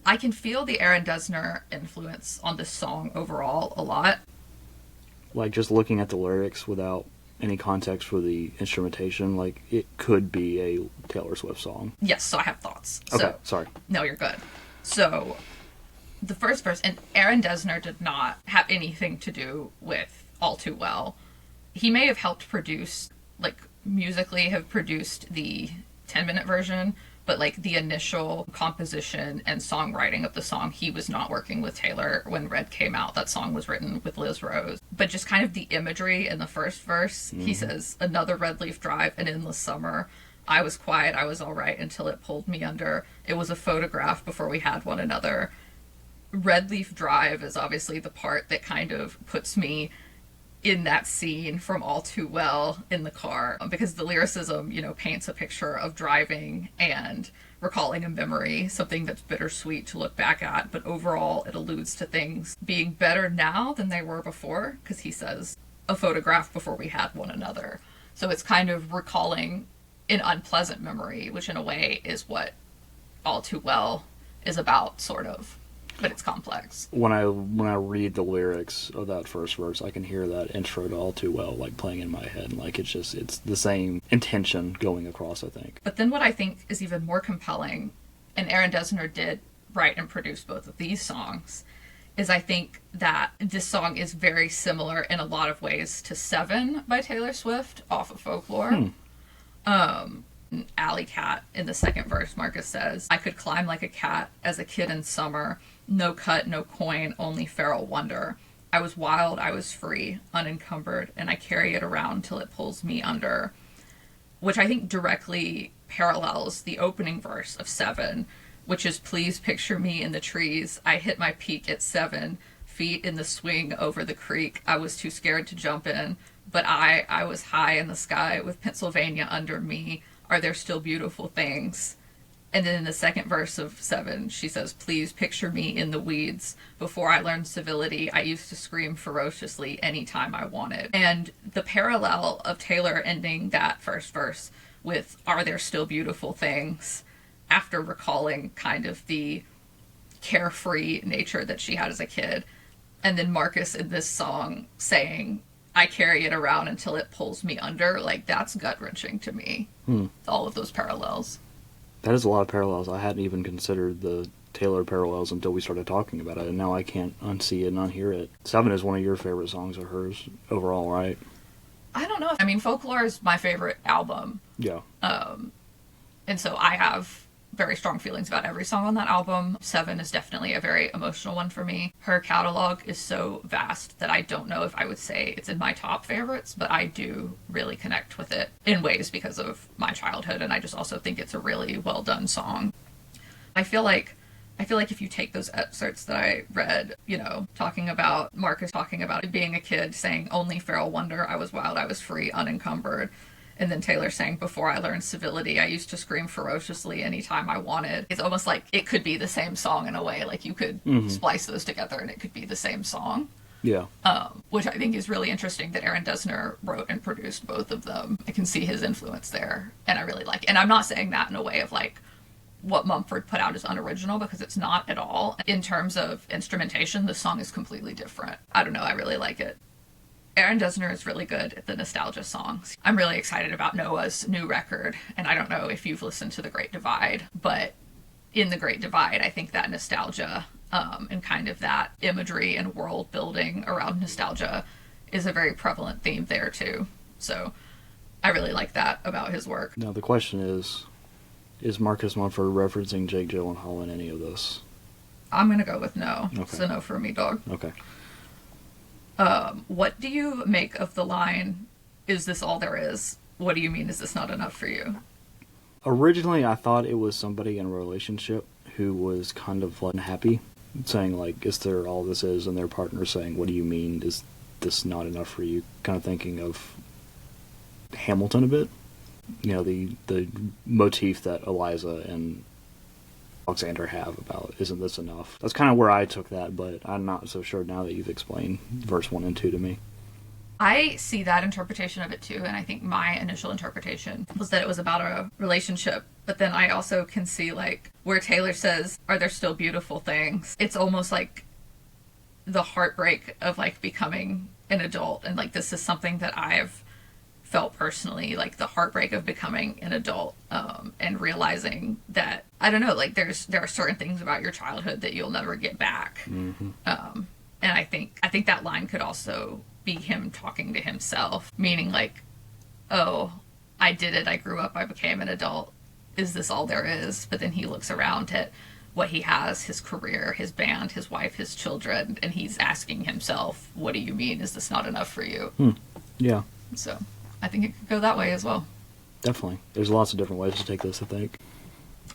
I can feel the Aaron Dessner influence on this song overall a lot. Like, just looking at the lyrics without any context for the instrumentation, like, it could be a Taylor Swift song. Yes, so I have thoughts. Okay, sorry. No, you're good. So, the first verse, and Aaron Dessner did not have anything to do with All Too Well. He may have helped produce, like, musically have produced the 10-minute version, but, like, the initial composition and songwriting of the song, he was not working with Taylor when Red came out. That song was written with Liz Rose. But just kind of the imagery in the first verse, he says, "Another red leaf drive, an endless summer. I was quiet, I was all right until it pulled me under. It was a photograph before we had one another." Red leaf drive is obviously the part that kind of puts me in that scene from All Too Well in the car, because the lyricism, paints a picture of driving and recalling a memory, something that's bittersweet to look back at, but overall it alludes to things being better now than they were before, because he says, "a photograph before we had one another." So it's kind of recalling an unpleasant memory, which in a way is what All Too Well is about, sort of. But it's complex. When I read the lyrics of that first verse, I can hear that intro to All Too Well, like, playing in my head. And, like, it's the same intention going across, I think. But then what I think is even more compelling, and Aaron Dessner did write and produce both of these songs, is I think that this song is very similar in a lot of ways to Seven by Taylor Swift off of Folklore. Alley Cat, in the second verse, Marcus says, "I could climb like a cat as a kid in summer. No cut, no coin, only feral wonder. I was wild, I was free, unencumbered, and I carry it around till it pulls me under." Which I think directly parallels the opening verse of Seven, which is, "Please picture me in the trees. I hit my peak at 7, feet in the swing over the creek. I was too scared to jump in, but I was high in the sky with Pennsylvania under me. Are there still beautiful things?" And then in the second verse of Seven, she says, "Please picture me in the weeds. Before I learned civility, I used to scream ferociously anytime I wanted." And the parallel of Taylor ending that first verse with "Are there still beautiful things?" after recalling kind of the carefree nature that she had as a kid. And then Marcus in this song saying, I carry it around until it pulls me under. Like, that's gut-wrenching to me. All of those parallels. That is a lot of parallels. I hadn't even considered the Taylor parallels until we started talking about it, and now I can't unsee it and unhear it. Seven is one of your favorite songs of hers overall, right? I don't know. I mean, Folklore is my favorite album. Yeah. And so I have very strong feelings about every song on that album. Seven is definitely a very emotional one for me. Her catalog is so vast that I don't know if I would say it's in my top favorites, but I do really connect with it in ways because of my childhood, and I just also think it's a really well done song. I feel like if you take those excerpts that I read, you know, talking about Marcus talking about being a kid, saying only feral wonder, I was wild, I was free, unencumbered. And then Taylor saying, before I learned civility, I used to scream ferociously anytime I wanted. It's almost like it could be the same song in a way. Like you could splice those together and it could be the same song. Yeah. Which I think is really interesting that Aaron Dessner wrote and produced both of them. I can see his influence there. And I really like it. And I'm not saying that in a way of like what Mumford put out is unoriginal, because it's not at all. In terms of instrumentation, the song is completely different. I don't know. I really like it. Aaron Dessner is really good at the nostalgia songs. I'm really excited about Noah's new record, and I don't know if you've listened to The Great Divide, but in The Great Divide, I think that nostalgia and kind of that imagery and world building around nostalgia is a very prevalent theme there too. So I really like that about his work. Now the question is Marcus Mumford referencing Jake Gyllenhaal in any of this? I'm going to go with no. Okay. It's a no for me, dog. Okay. What do you make of the line, is this all there is? What do you mean, is this not enough for you? Originally, I thought it was somebody in a relationship who was kind of unhappy, saying, like, is there all this is? And their partner saying, what do you mean, is this not enough for you? Kind of thinking of Hamilton a bit. You know, the motif that Eliza and Alexander have about, isn't this enough? That's kind of where I took that, but I'm not so sure now that you've explained verse 1 and 2 to me. I see that interpretation of it too, and I think my initial interpretation was that it was about a relationship, but then I also can see, like, where Taylor says, are there still beautiful things? It's almost like the heartbreak of, like, becoming an adult, and, like, this is something that I've felt personally, like the heartbreak of becoming an adult, and realizing that, I don't know, like there are certain things about your childhood that you'll never get back. And I think that line could also be him talking to himself, meaning like, oh, I did it, I grew up, I became an adult, is this all there is? But then he looks around at what he has, his career, his band, his wife, his children, and he's asking himself, what do you mean, is this not enough for you? Yeah. So I think it could go that way as well. Definitely. There's lots of different ways to take this, I think.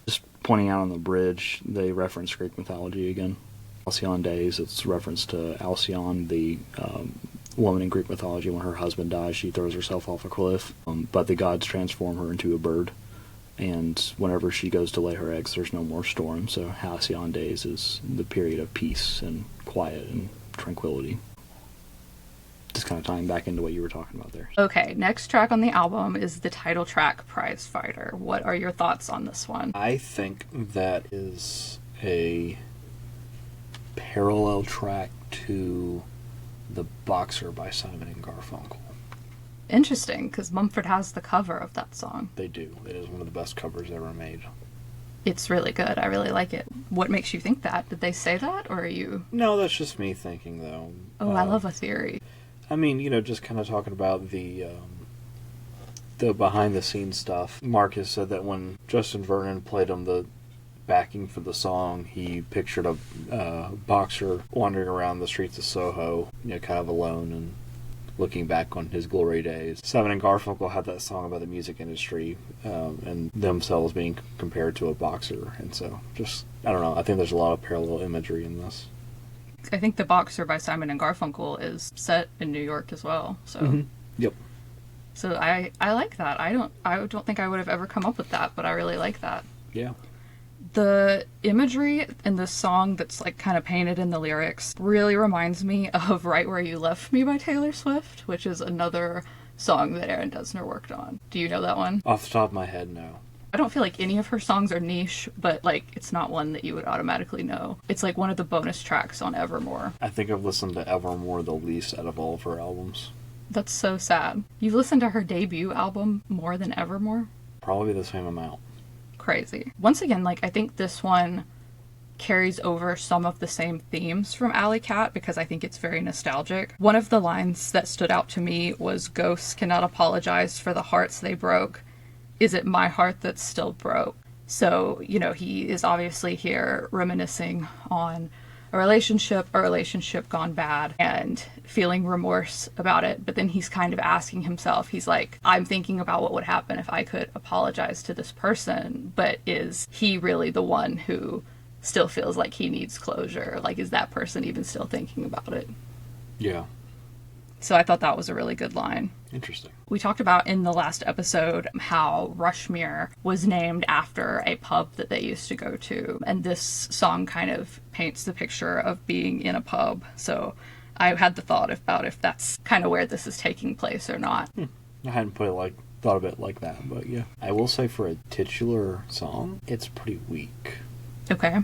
Just pointing out on the bridge, they reference Greek mythology again. Halcyon Days, it's reference to Alcyone, the woman in Greek mythology. When her husband dies, she throws herself off a cliff, but the gods transform her into a bird. And whenever she goes to lay her eggs, there's no more storm. So Halcyon Days is the period of peace and quiet and tranquility. Just kind of tying back into what you were talking about there. Okay, next track on the album is the title track, Prizefighter. What are your thoughts on this one? I think that is a parallel track to The Boxer by Simon and Garfunkel. Interesting, because Mumford has the cover of that song. They do. It is one of the best covers ever made. It's really good. I really like it. What makes you think that? Did they say that, or are you... No, that's just me thinking, though. Oh, I love a theory. I mean, you know, just kind of talking about the behind-the-scenes stuff. Marcus said that when Justin Vernon played him the backing for the song, he pictured a boxer wandering around the streets of Soho, you know, kind of alone and looking back on his glory days. Simon and Garfunkel had that song about the music industry and themselves being compared to a boxer. And so, just, I don't know, I think there's a lot of parallel imagery in this. I think The Boxer by Simon and Garfunkel is set in New York as well. So Yep. So I like that. I don't think I would have ever come up with that, but I really like that. Yeah. The imagery in this song that's like kind of painted in the lyrics really reminds me of Right Where You Left Me by Taylor Swift, which is another song that Aaron Dessner worked on. Do you know that one? Off the top of my head, no. I don't feel like any of her songs are niche, but like it's not one that you would automatically know. It's like one of the bonus tracks on Evermore. I think I've listened to Evermore the least out of all of her albums. That's so sad. You've listened to her debut album more than Evermore? Probably the same amount. Crazy. Once again, like, I think this one carries over some of the same themes from Alley Cat because I think it's very nostalgic. One of the lines that stood out to me was, "Ghosts cannot apologize for the hearts they broke. Is it my heart that's still broke?" So, you know, he is obviously here reminiscing on a relationship gone bad and feeling remorse about it. But then he's kind of asking himself, he's like, I'm thinking about what would happen if I could apologize to this person, but is he really the one who still feels like he needs closure? Like, is that person even still thinking about it? Yeah. So I thought that was a really good line. Interesting. We talked about in the last episode how Rushmere was named after a pub that they used to go to. And this song kind of paints the picture of being in a pub. So I had the thought about if that's kind of where this is taking place or not. I hadn't thought of it like that, but yeah. I will say for a titular song, it's pretty weak. Okay.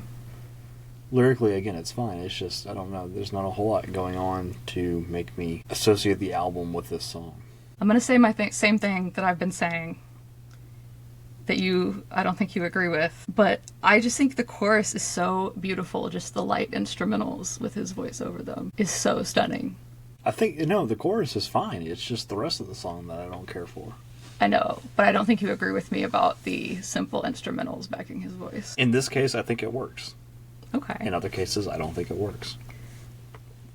Lyrically, again, it's fine. It's just, I don't know, there's not a whole lot going on to make me associate the album with this song. I'm going to say my same thing that I've been saying that I don't think you agree with, but I just think the chorus is so beautiful. Just the light instrumentals with his voice over them is so stunning. I think, no, the chorus is fine. It's just the rest of the song that I don't care for. I know, but I don't think you agree with me about the simple instrumentals backing his voice. In this case, I think it works. Okay. In other cases, I don't think it works.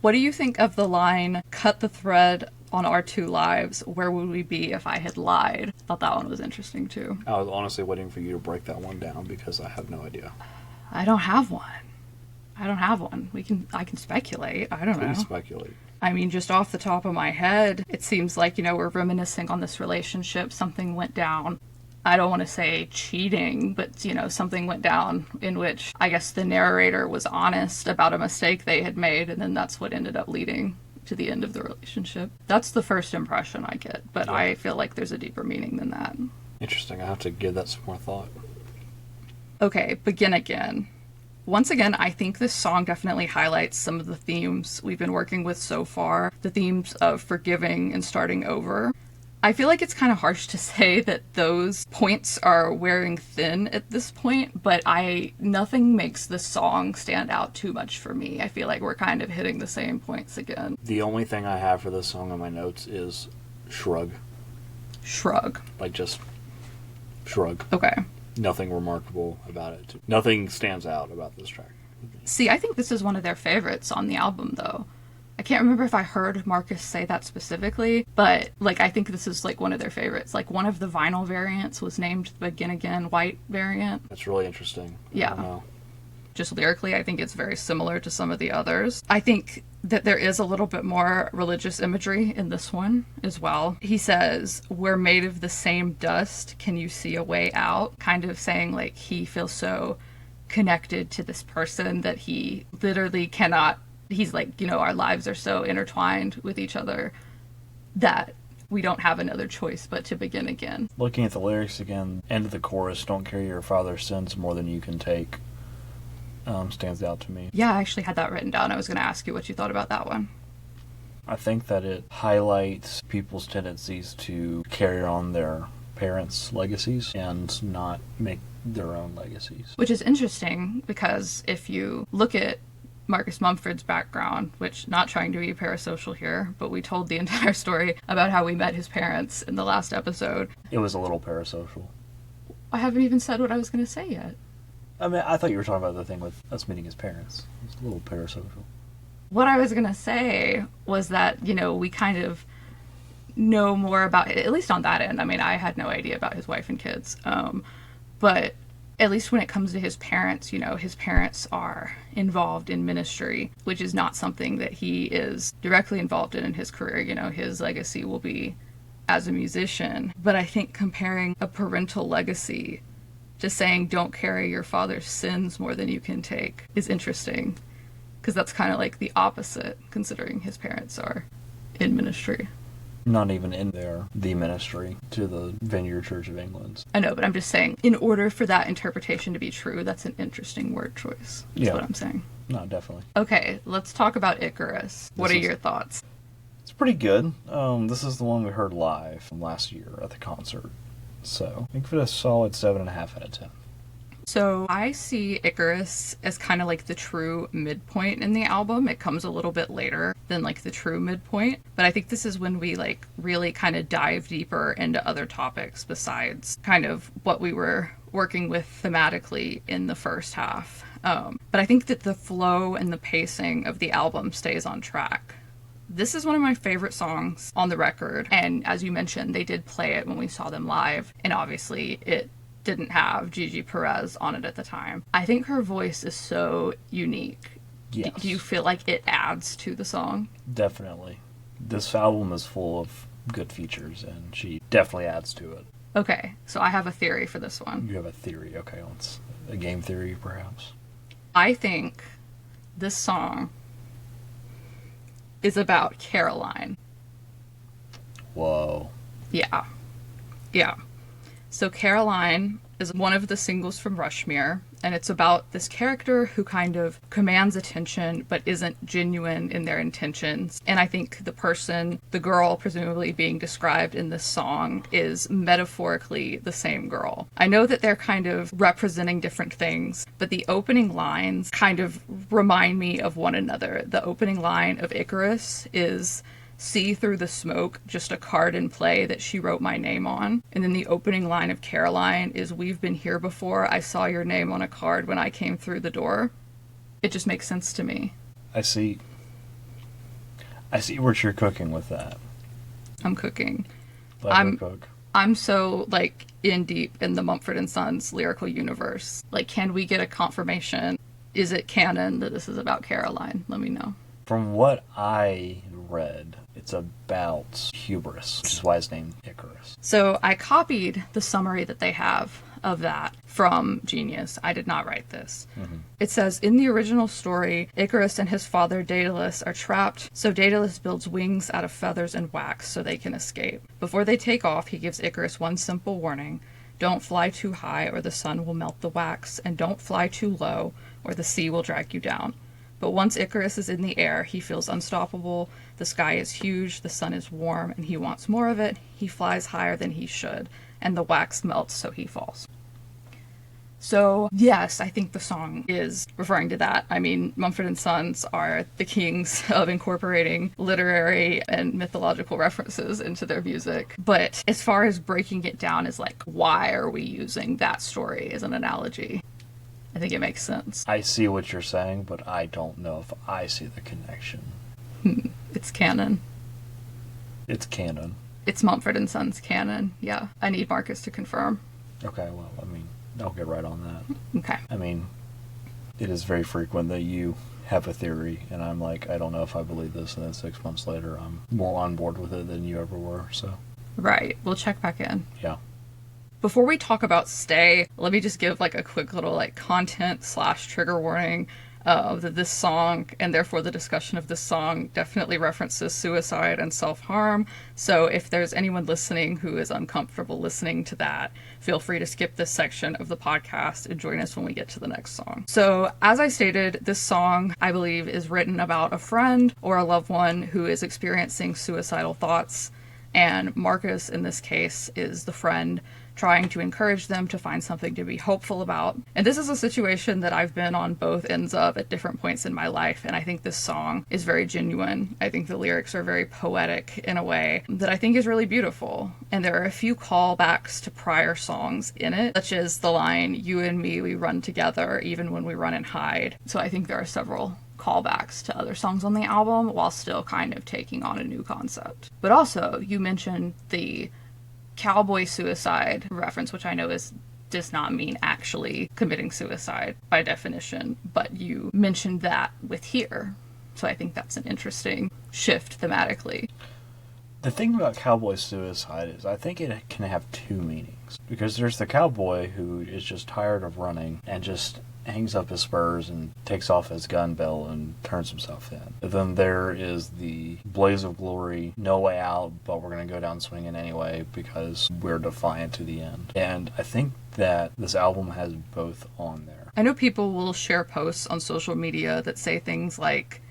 What do you think of the line, "Cut the thread on our two lives, where would we be if I had lied?" I thought that one was interesting too. I was honestly waiting for you to break that one down because I have no idea. I don't have one. I can speculate. I don't know. Please speculate. I mean, just off the top of my head, it seems like, we're reminiscing on this relationship. Something went down. I don't want to say cheating, but, something went down in which I guess the narrator was honest about a mistake they had made, and then that's what ended up leading to the end of the relationship. That's the first impression I get, but yeah. I feel like there's a deeper meaning than that. Interesting. I have to give that some more thought. Okay, Begin Again. Once again, I think this song definitely highlights some of the themes we've been working with so far, the themes of forgiving and starting over. I feel like it's kind of harsh to say that those points are wearing thin at this point, but nothing makes this song stand out too much for me. I feel like we're kind of hitting the same points again. The only thing I have for this song in my notes is shrug. Shrug. Like just shrug. Okay. Nothing remarkable about it. Nothing stands out about this track. See, I think this is one of their favorites on the album, though. I can't remember if I heard Marcus say that specifically, but, I think this is, one of their favorites. One of the vinyl variants was named the Begin Again white variant. That's really interesting. Yeah. I don't know. Just lyrically, I think it's very similar to some of the others. I think that there is a little bit more religious imagery in this one as well. He says, "We're made of the same dust. Can you see a way out?" Kind of saying, he feels so connected to this person that he literally cannot. He's like, our lives are so intertwined with each other that we don't have another choice but to begin again. Looking at the lyrics again, end of the chorus, "Don't carry your father's sins more than you can take," stands out to me. Yeah, I actually had that written down. I was going to ask you what you thought about that one. I think that it highlights people's tendencies to carry on their parents' legacies and not make their own legacies. Which is interesting because if you look at Marcus Mumford's background, which, not trying to be parasocial here, but we told the entire story about how we met his parents in the last episode. It was a little parasocial. I haven't even said what I was going to say yet. I mean, I thought you were talking about the thing with us meeting his parents. It's a little parasocial. What I was going to say was that, we kind of know more about it, at least on that end. I mean, I had no idea about his wife and kids. But at least when it comes to his parents, his parents are involved in ministry, which is not something that he is directly involved in his career. His legacy will be as a musician. But I think comparing a parental legacy to saying don't carry your father's sins more than you can take is interesting, because that's kind of like the opposite, considering his parents are in ministry. Not even in the ministry to the Vineyard Church of England. I know, but I'm just saying, in order for that interpretation to be true, that's an interesting word choice. That's what I'm saying. No, definitely. Okay, let's talk about Icarus. What are your thoughts? It's pretty good. This is the one we heard live from last year at the concert. So I give it a solid 7.5 out of 10. So I see Icarus as kind of like the true midpoint in the album. It comes a little bit later than like the true midpoint, but I think this is when we like really kind of dive deeper into other topics besides kind of what we were working with thematically in the first half. But I think that the flow and the pacing of the album stays on track. This is one of my favorite songs on the record, and as you mentioned, they did play it when we saw them live, and obviously it didn't have Gigi Perez on it at the time. I think her voice is so unique. Yes. Do you feel like it adds to the song? Definitely. This album is full of good features, and she definitely adds to it. Okay, so I have a theory for this one. You have a theory. Okay, let's... A game theory, perhaps? I think this song is about Caroline. Whoa. Yeah. Yeah. So Caroline is one of the singles from Rushmere, and it's about this character who kind of commands attention but isn't genuine in their intentions. And I think the person, the girl presumably being described in this song, is metaphorically the same girl. I know that they're kind of representing different things, but the opening lines kind of remind me of one another. The opening line of Icarus is, "See through the smoke, just a card in play that she wrote my name on." And then the opening line of Caroline is, "We've been here before. I saw your name on a card when I came through the door." It just makes sense to me. I see what you're cooking with that. I'm cooking. Let her cook. I'm so, like, in deep in the Mumford Sons lyrical universe. Like, can we get a confirmation? Is it canon that this is about Caroline? Let me know. From what I read, it's about hubris, which is why it's named Icarus. So I copied the summary that they have of that from Genius. I did not write this. Mm-hmm. It says, in the original story, Icarus and his father Daedalus are trapped, so Daedalus builds wings out of feathers and wax so they can escape. Before they take off, he gives Icarus one simple warning: don't fly too high or the sun will melt the wax, and don't fly too low or the sea will drag you down. But once Icarus is in the air, he feels unstoppable. The sky is huge, the sun is warm, and he wants more of it. He flies higher than he should, and the wax melts, so he falls. So, yes, I think the song is referring to that. I mean, Mumford & Sons are the kings of incorporating literary and mythological references into their music. But as far as breaking it down as, like, why are we using that story as an analogy? I think it makes sense. I see what you're saying, but I don't know if I see the connection. It's canon. It's canon. It's Mumford & Sons canon, yeah. I need Marcus to confirm. Okay, well, I mean, I'll get right on that. Okay. I mean, it is very frequent that you have a theory, and I'm like, I don't know if I believe this, and then 6 months later, I'm more on board with it than you ever were, so. Right. We'll check back in. Yeah. Before we talk about Stay, let me just give like a quick little like content/trigger warning that this song, and therefore the discussion of this song, definitely references suicide and self-harm. So if there's anyone listening who is uncomfortable listening to that, feel free to skip this section of the podcast and join us when we get to the next song. So as I stated, this song, I believe, is written about a friend or a loved one who is experiencing suicidal thoughts. And Marcus, in this case, is the friend trying to encourage them to find something to be hopeful about. And this is a situation that I've been on both ends of at different points in my life, and I think this song is very genuine. I think the lyrics are very poetic in a way that I think is really beautiful. And there are a few callbacks to prior songs in it, such as the line, "You and me, we run together, even when we run and hide." So I think there are several callbacks to other songs on the album while still kind of taking on a new concept. But also, you mentioned the cowboy suicide reference, which I know does not mean actually committing suicide by definition, but you mentioned that with Here. So I think that's an interesting shift thematically. The thing about cowboy suicide is I think it can have two meanings. Because there's the cowboy who is just tired of running and just hangs up his spurs and takes off his gun belt and turns himself in. And then there is the blaze of glory, no way out, but we're going to go down swinging anyway because we're defiant to the end. And I think that this album has both on there. I know people will share posts on social media that say things like,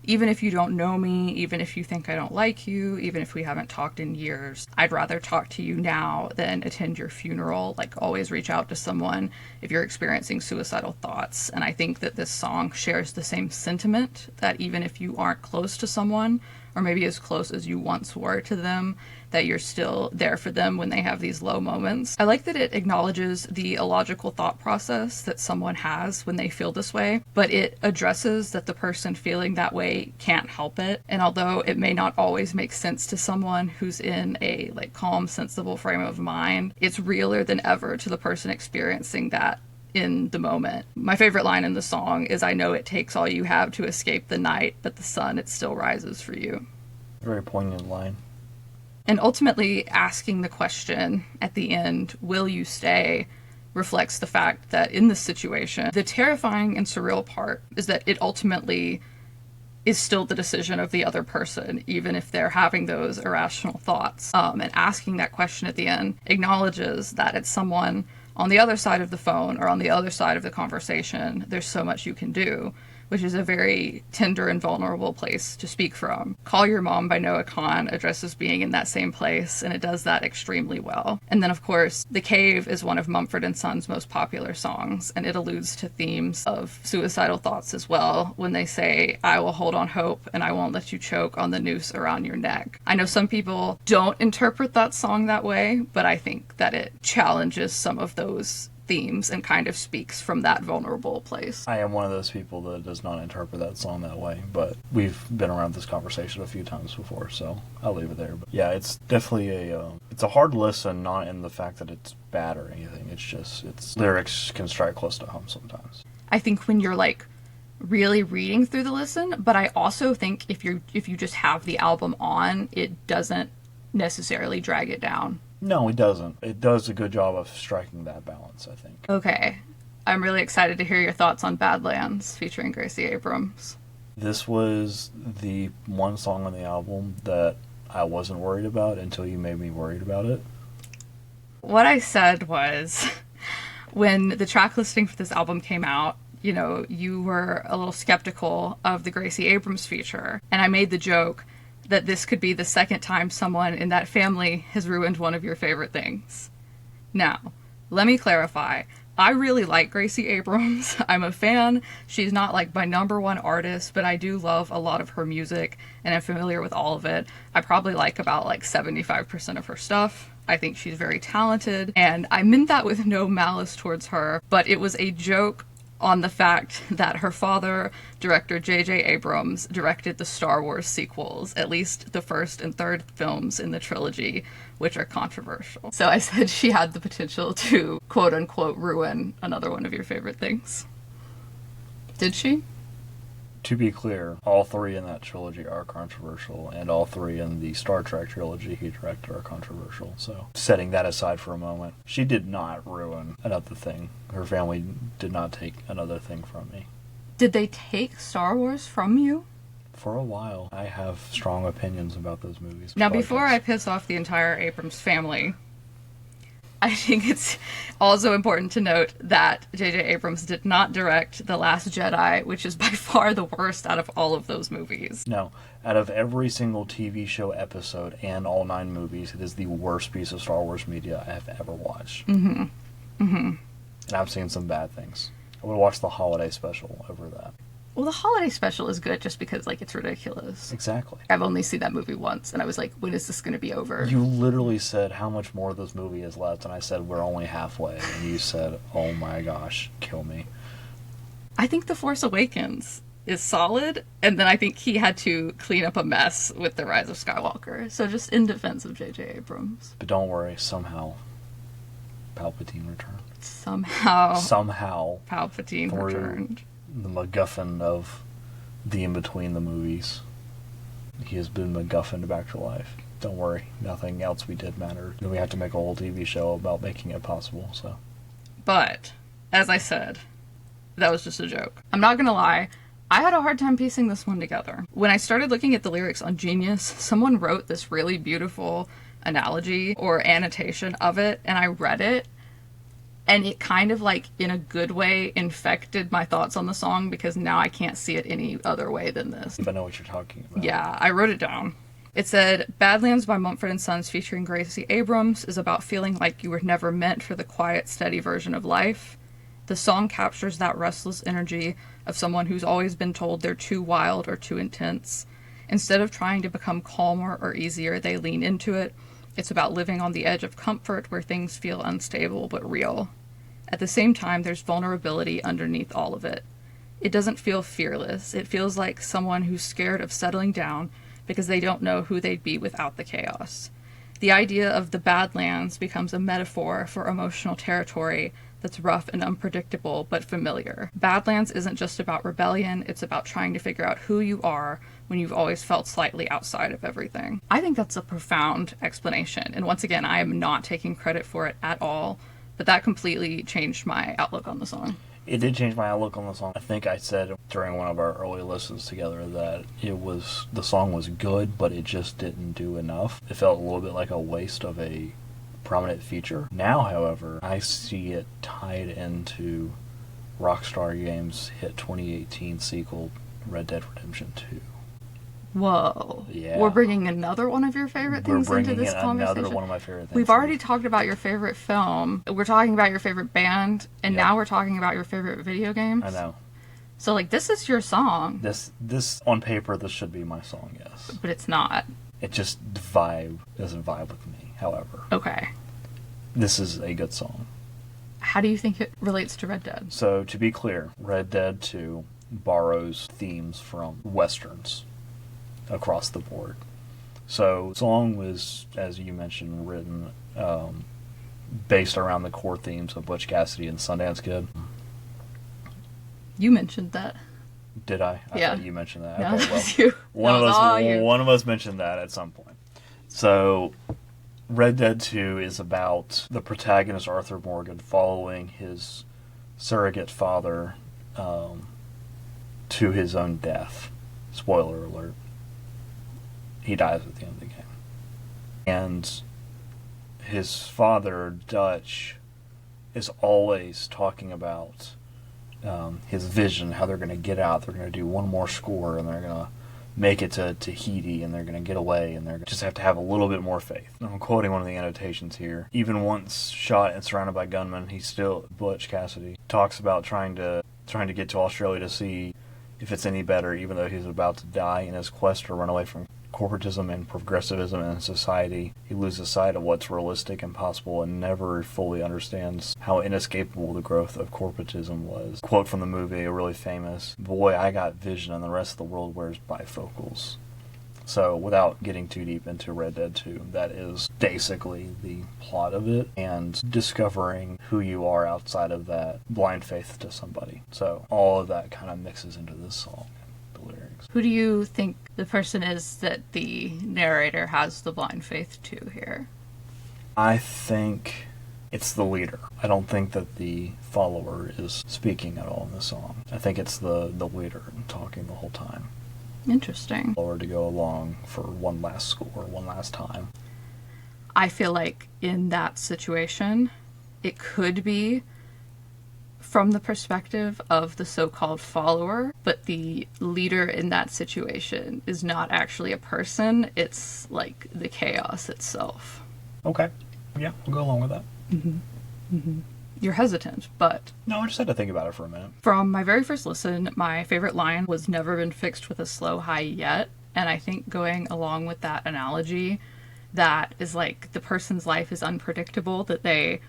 even if you don't know me, even if you think I don't like you, even if we haven't talked in years, I'd rather talk to you now than attend your funeral. Like, always reach out to someone if you're experiencing suicidal thoughts. And I think that this song shares the same sentiment, that even if you aren't close to someone, or maybe as close as you once were to them, that you're still there for them when they have these low moments. I like that it acknowledges the illogical thought process that someone has when they feel this way, but it addresses that the person feeling that way can't help it. And although it may not always make sense to someone who's in a like calm, sensible frame of mind, it's realer than ever to the person experiencing that in the moment. My favorite line in the song is, "I know it takes all you have to escape the night, but the sun, it still rises for you." Very poignant line. And ultimately asking the question at the end, will you stay, reflects the fact that in this situation, the terrifying and surreal part is that it ultimately is still the decision of the other person, even if they're having those irrational thoughts. And asking that question at the end acknowledges that it's someone on the other side of the phone or on the other side of the conversation. There's so much you can do, which is a very tender and vulnerable place to speak from. Call Your Mom by Noah Kahan addresses being in that same place, and it does that extremely well. And then, of course, The Cave is one of Mumford & Sons' most popular songs, and it alludes to themes of suicidal thoughts as well, when they say, "I will hold on hope, and I won't let you choke on the noose around your neck." I know some people don't interpret that song that way, but I think that it challenges some of those themes and kind of speaks from that vulnerable place. I am one of those people that does not interpret that song that way, but we've been around this conversation a few times before, so I'll leave it there. But yeah, it's definitely it's a hard listen, not in the fact that it's bad or anything. It's just, its lyrics can strike close to home sometimes. I think when you're like really reading through the listen, but I also think if you just have the album on, it doesn't necessarily drag it down. No, it doesn't. It does a good job of striking that balance, I think. Okay. I'm really excited to hear your thoughts on Badlands featuring Gracie Abrams. This was the one song on the album that I wasn't worried about until you made me worried about it. What I said was, when the track listing for this album came out, you know, you were a little skeptical of the Gracie Abrams feature, and I made the joke that this could be the second time someone in that family has ruined one of your favorite things. Now, let me clarify. I really like Gracie Abrams. I'm a fan. She's not like my number one artist, but I do love a lot of her music, and I'm familiar with all of it. I probably like about like 75% of her stuff. I think she's very talented, and I meant that with no malice towards her, but it was a joke on the fact that her father, director J.J. Abrams, directed the Star Wars sequels, at least the first and third films in the trilogy, which are controversial. So I said she had the potential to, quote-unquote, ruin another one of your favorite things. Did she? To be clear, all three in that trilogy are controversial, and all three in the Star Trek trilogy he directed are controversial. So, setting that aside for a moment, she did not ruin another thing. Her family did not take another thing from me. Did they take Star Wars from you? For a while, I have strong opinions about those movies. Now, before I piss off the entire Abrams family, I think it's also important to note that J.J. Abrams did not direct The Last Jedi, which is by far the worst out of all of those movies. No, out of every single TV show episode and all 9 movies, it is the worst piece of Star Wars media I have ever watched. Mm-hmm. Mm-hmm. And I've seen some bad things. I would watch the holiday special over that. Well, the holiday special is good just because, like, it's ridiculous. Exactly. I've only seen that movie once, and I was like, when is this going to be over? You literally said how much more of this movie is left, and I said we're only halfway, and you said, oh my gosh, kill me. I think The Force Awakens is solid, and then I think he had to clean up a mess with The Rise of Skywalker. So just in defense of J.J. Abrams. But don't worry, somehow Palpatine returned. Somehow Palpatine through returned. The MacGuffin of the in-between the movies. He has been MacGuffined back to life. Don't worry, nothing else we did mattered. We have to make a whole TV show about making it possible, so. But, as I said, that was just a joke. I'm not gonna lie, I had a hard time piecing this one together. When I started looking at the lyrics on Genius, someone wrote this really beautiful analogy or annotation of it, and I read it, And it kind of like, in a good way, infected my thoughts on the song because now I can't see it any other way than this. If I know what you're talking about. Yeah, I wrote it down. It said, Badlands by Mumford Sons featuring Gracie Abrams is about feeling like you were never meant for the quiet, steady version of life. The song captures that restless energy of someone who's always been told they're too wild or too intense. Instead of trying to become calmer or easier, they lean into it. It's about living on the edge of comfort where things feel unstable but real. At the same time, there's vulnerability underneath all of it. It doesn't feel fearless. It feels like someone who's scared of settling down because they don't know who they'd be without the chaos. The idea of the Badlands becomes a metaphor for emotional territory that's rough and unpredictable but familiar. Badlands isn't just about rebellion, it's about trying to figure out who you are when you've always felt slightly outside of everything. I think that's a profound explanation, and once again, I am not taking credit for it at all, but that completely changed my outlook on the song. It did change my outlook on the song. I think I said during one of our early listens together that the song was good, but it just didn't do enough. It felt a little bit like a waste of a prominent feature. Now, however, I see it tied into Rockstar Games' hit 2018 sequel, Red Dead Redemption 2. Whoa. Yeah. We're bringing another one of your favorite things into this conversation? We're bringing another one of my favorite things. We've already talked about your favorite film. We're talking about your favorite band, and now we're talking about your favorite video games. I know. So, like, this is your song. This on paper, this should be my song, yes. But it's not. It just doesn't vibe with me, however. Okay. This is a good song. How do you think it relates to Red Dead? So, to be clear, Red Dead 2 borrows themes from westerns across the board. So, the song was, as you mentioned, written based around the core themes of Butch Cassidy and Sundance Kid. You mentioned that. Did I? I Yeah. thought you mentioned that. No, Okay, that was you. One of us mentioned that at some point. So, Red Dead 2 is about the protagonist Arthur Morgan following his surrogate father to his own death. Spoiler alert. He dies at the end of the game. And his father, Dutch, is always talking about his vision, how they're going to get out, they're going to do one more score, and they're going to make it to Tahiti, and they're going to get away, and they're just have to have a little bit more faith. I'm quoting one of the annotations here. Even once shot and surrounded by gunmen, Butch Cassidy, talks about trying to get to Australia to see if it's any better, even though he's about to die in his quest to run away from corporatism and progressivism in society. He loses sight of what's realistic and possible and never fully understands how inescapable the growth of corporatism was. Quote from the movie, a really famous, "Boy, I got vision and the rest of the world wears bifocals." So, without getting too deep into Red Dead 2, that is basically the plot of it, and discovering who you are outside of that blind faith to somebody. So, all of that kind of mixes into this song and the lyrics. Who do you think the person is that the narrator has the blind faith to here? I think it's the leader. I don't think that the follower is speaking at all in the song. I think it's the leader talking the whole time. Interesting. Or to go along for one last score, one last time. I feel like in that situation, it could be from the perspective of the so-called follower, but the leader in that situation is not actually a person. It's like the chaos itself. Okay. Yeah, we'll go along with that. Mm-hmm. Mm-hmm. You're hesitant, but... No, I just had to think about it for a minute. From my very first listen, my favorite line was "never been fixed with a slow high yet." And I think going along with that analogy, that is like the person's life is unpredictable, that they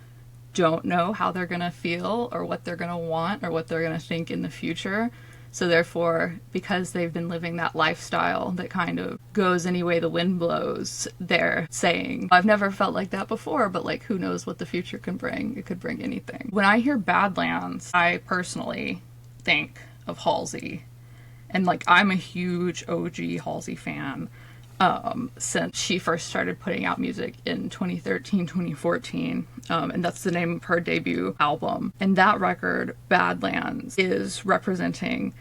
don't know how they're going to feel or what they're going to want or what they're going to think in the future. So therefore, because they've been living that lifestyle that kind of goes any way the wind blows, they're saying, I've never felt like that before, but like, who knows what the future can bring? It could bring anything. When I hear Badlands, I personally think of Halsey. And like, I'm a huge OG Halsey fan since she first started putting out music in 2013, 2014. And that's the name of her debut album. And that record, Badlands, is representing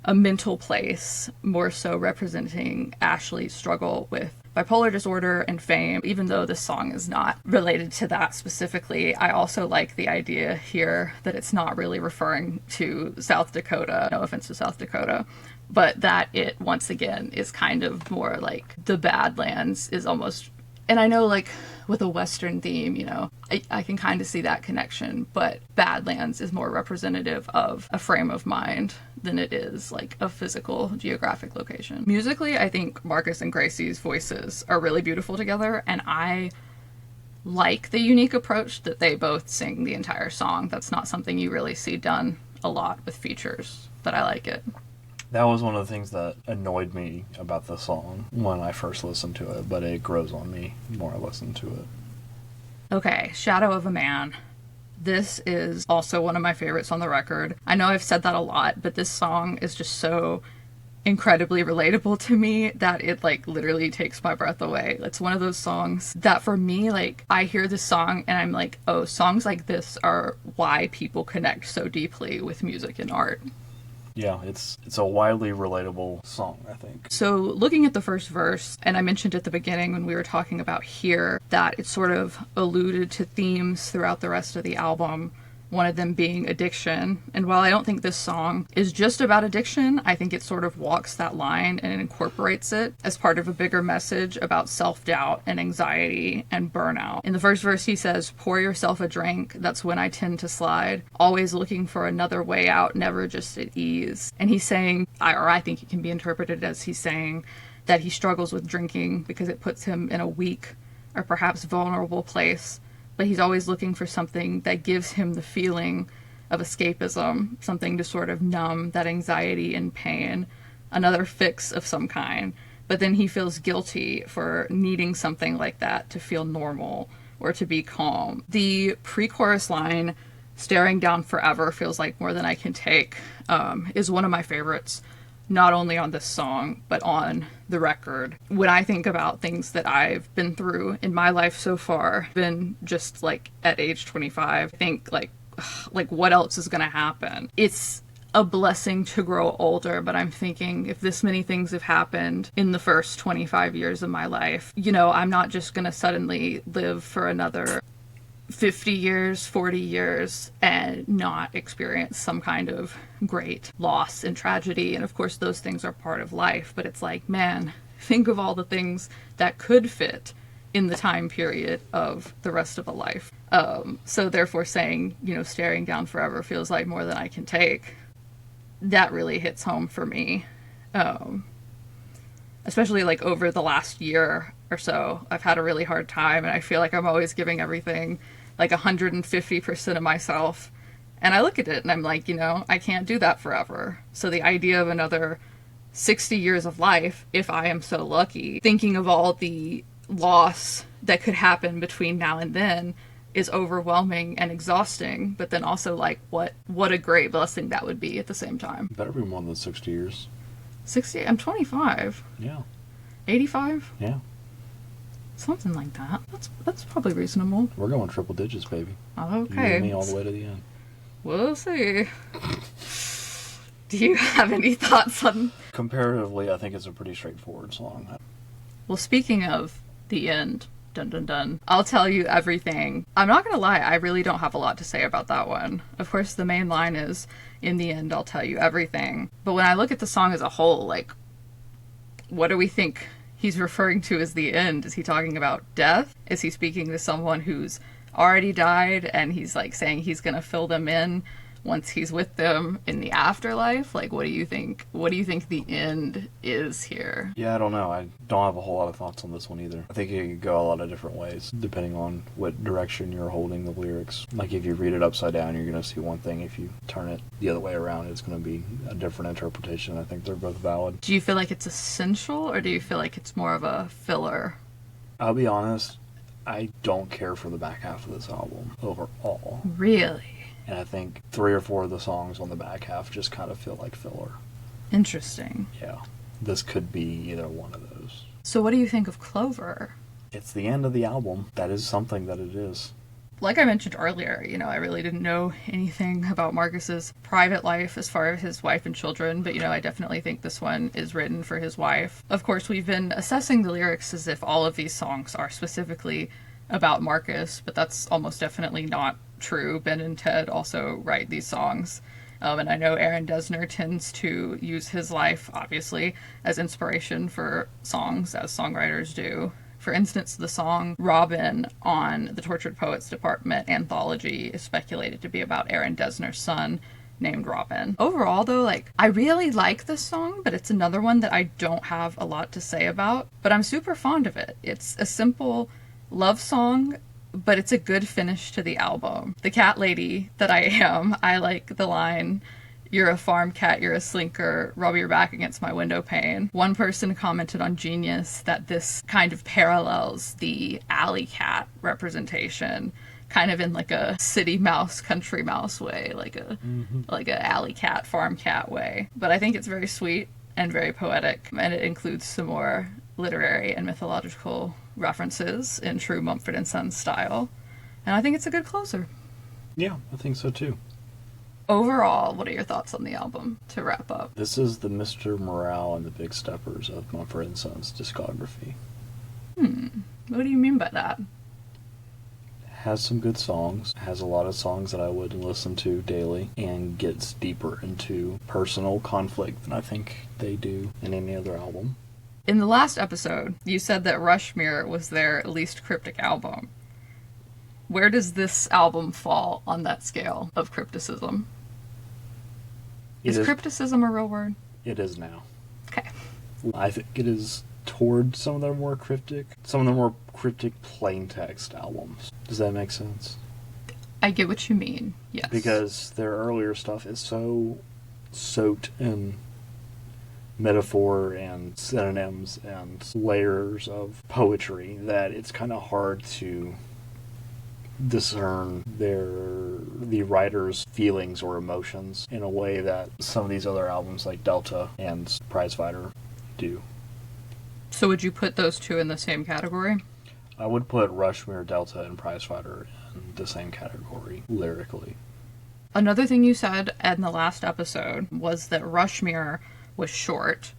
a mental place, more so representing Ashley's struggle with Bipolar disorder and fame, even though this song is not related to that specifically, I also like the idea here that it's not really referring to South Dakota, no offense to South Dakota, but that it, once again, is kind of more like the Badlands is almost, and I know like with a Western theme, you know, I can kind of see that connection, but Badlands is more representative of a frame of mind than it is like a physical geographic location. Musically, I think Marcus and Gracie's voices are really beautiful together, and I like the unique approach that they both sing the entire song. That's not something you really see done a lot with features, but I like it. That was one of the things that annoyed me about the song when I first listened to it, but it grows on me the more I listen to it. Okay, Shadow of a Man. This is also one of my favorites on the record. I know I've said that a lot, but this song is just so incredibly relatable to me that it like literally takes my breath away. It's one of those songs that for me, like, I hear this song and I'm like, oh, songs like this are why people connect so deeply with music and art. Yeah, it's a widely relatable song, I think. So looking at the first verse, and I mentioned at the beginning when we were talking about Here, that it sort of alluded to themes throughout the rest of the album, one of them being addiction. And while I don't think this song is just about addiction, I think it sort of walks that line and incorporates it as part of a bigger message about self-doubt and anxiety and burnout. In the first verse, he says, pour yourself a drink, that's when I tend to slide, always looking for another way out, never just at ease. And he's saying, or I think it can be interpreted as he's saying that he struggles with drinking because it puts him in a weak or perhaps vulnerable place, but he's always looking for something that gives him the feeling of escapism, something to sort of numb that anxiety and pain, another fix of some kind. But then he feels guilty for needing something like that to feel normal or to be calm. The pre-chorus line, staring down forever feels like more than I can take, is one of my favorites, not only on this song, but on the record. When I think about things that I've been through in my life so far, been just like at age 25, I think like what else is gonna happen? It's a blessing to grow older, but I'm thinking if this many things have happened in the first 25 years of my life, you know, I'm not just gonna suddenly live for another 50 years, 40 years, and not experience some kind of great loss and tragedy. And of course, those things are part of life, but it's like, man, think of all the things that could fit in the time period of the rest of a life. So therefore saying, you know, staring down forever feels like more than I can take. That really hits home for me. Especially like over the last year or so, I've had a really hard time and I feel like I'm always giving everything like 150% of myself. And I look at it and I'm like, you know, I can't do that forever. So the idea of another 60 years of life, if I am so lucky, thinking of all the loss that could happen between now and then is overwhelming and exhausting. But then also like what a great blessing that would be at the same time. Better be more than 60 years. 60? I'm 25. Yeah. 85? Yeah. Something like that. That's probably reasonable. We're going triple digits, baby. Okay. You and me all the way to the end. We'll see. Do you have any thoughts on... Comparatively, I think it's a pretty straightforward song. Well, speaking of the end, dun dun dun, I'll tell you everything. I'm not gonna lie, I really don't have a lot to say about that one. Of course, the main line is, in the end, I'll tell you everything. But when I look at the song as a whole, like, what do we think he's referring to as the end? Is he talking about death? Is he speaking to someone who's already died and he's like saying he's gonna fill them in once he's with them in the afterlife? Like, what do you think? What do you think the end is here? Yeah, I don't know. I don't have a whole lot of thoughts on this one either. I think it could go a lot of different ways, depending on what direction you're holding the lyrics. Like, if you read it upside down, you're going to see one thing. If you turn it the other way around, it's going to be a different interpretation. I think they're both valid. Do you feel like it's essential, or do you feel like it's more of a filler? I'll be honest, I don't care for the back half of this album overall. Really? And I think 3 or 4 of the songs on the back half just kind of feel like filler. Interesting. Yeah. This could be either one of those. So what do you think of Clover? It's the end of the album. That is something that it is. Like I mentioned earlier, I really didn't know anything about Marcus's private life as far as his wife and children, but, I definitely think this one is written for his wife. Of course, we've been assessing the lyrics as if all of these songs are specifically about Marcus, but that's almost definitely not true. Ben and Ted also write these songs. And I know Aaron Dessner tends to use his life, obviously, as inspiration for songs, as songwriters do. For instance, the song Robin on the Tortured Poets Department anthology is speculated to be about Aaron Dessner's son named Robin. Overall, though, I really like this song, but it's another one that I don't have a lot to say about, but I'm super fond of it. It's a simple love song, but it's a good finish to the album. The cat lady that I am, I like the line, "You're a farm cat, you're a slinker, rub your back against my window pane." One person commented on Genius that this kind of parallels the alley cat representation, kind of in a city mouse, country mouse way, like a alley cat, farm cat way. But I think it's very sweet and very poetic, and it includes some more literary and mythological references in true Mumford & Sons style. And I think it's a good closer. Yeah, I think so too. Overall, what are your thoughts on the album to wrap up? This is the Mr. Morale and the Big Steppers of Mumford & Sons discography. What do you mean by that? Has some good songs, has a lot of songs that I would listen to daily, and gets deeper into personal conflict than I think they do in any other album. In the last episode, you said that Rushmere was their least cryptic album. Where does this album fall on that scale of crypticism? Is crypticism a real word? It is now. Okay. I think it is toward some of their more cryptic plain text albums. Does that make sense? I get what you mean, yes. Because their earlier stuff is so soaked in metaphor and synonyms and layers of poetry that it's kind of hard to discern the writer's feelings or emotions in a way that some of these other albums like Delta and Prizefighter do. So would you put those two in the same category? I would put Rushmere, Delta, and Prizefighter in the same category lyrically. Another thing you said in the last episode was that Rushmere was short,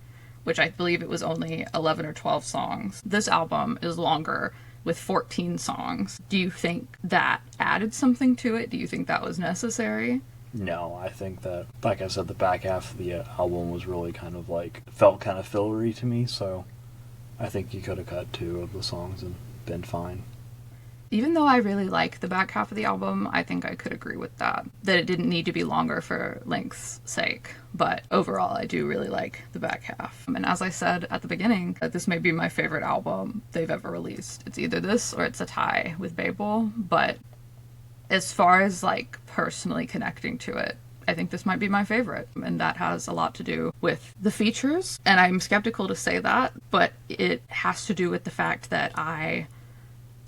which I believe it was only 11 or 12 songs. This album is longer, with 14 songs. Do you think that added something to it? Do you think that was necessary? No, I think that, like I said, the back half of the album was really felt kind of fillery to me, so I think you could have cut 2 of the songs and been fine. Even though I really like the back half of the album, I think I could agree with that it didn't need to be longer for length's sake. But overall, I do really like the back half. And as I said at the beginning, this may be my favorite album they've ever released. It's either this or it's a tie with Babel. But as far as personally connecting to it, I think this might be my favorite. And that has a lot to do with the features. And I'm skeptical to say that, but it has to do with the fact that I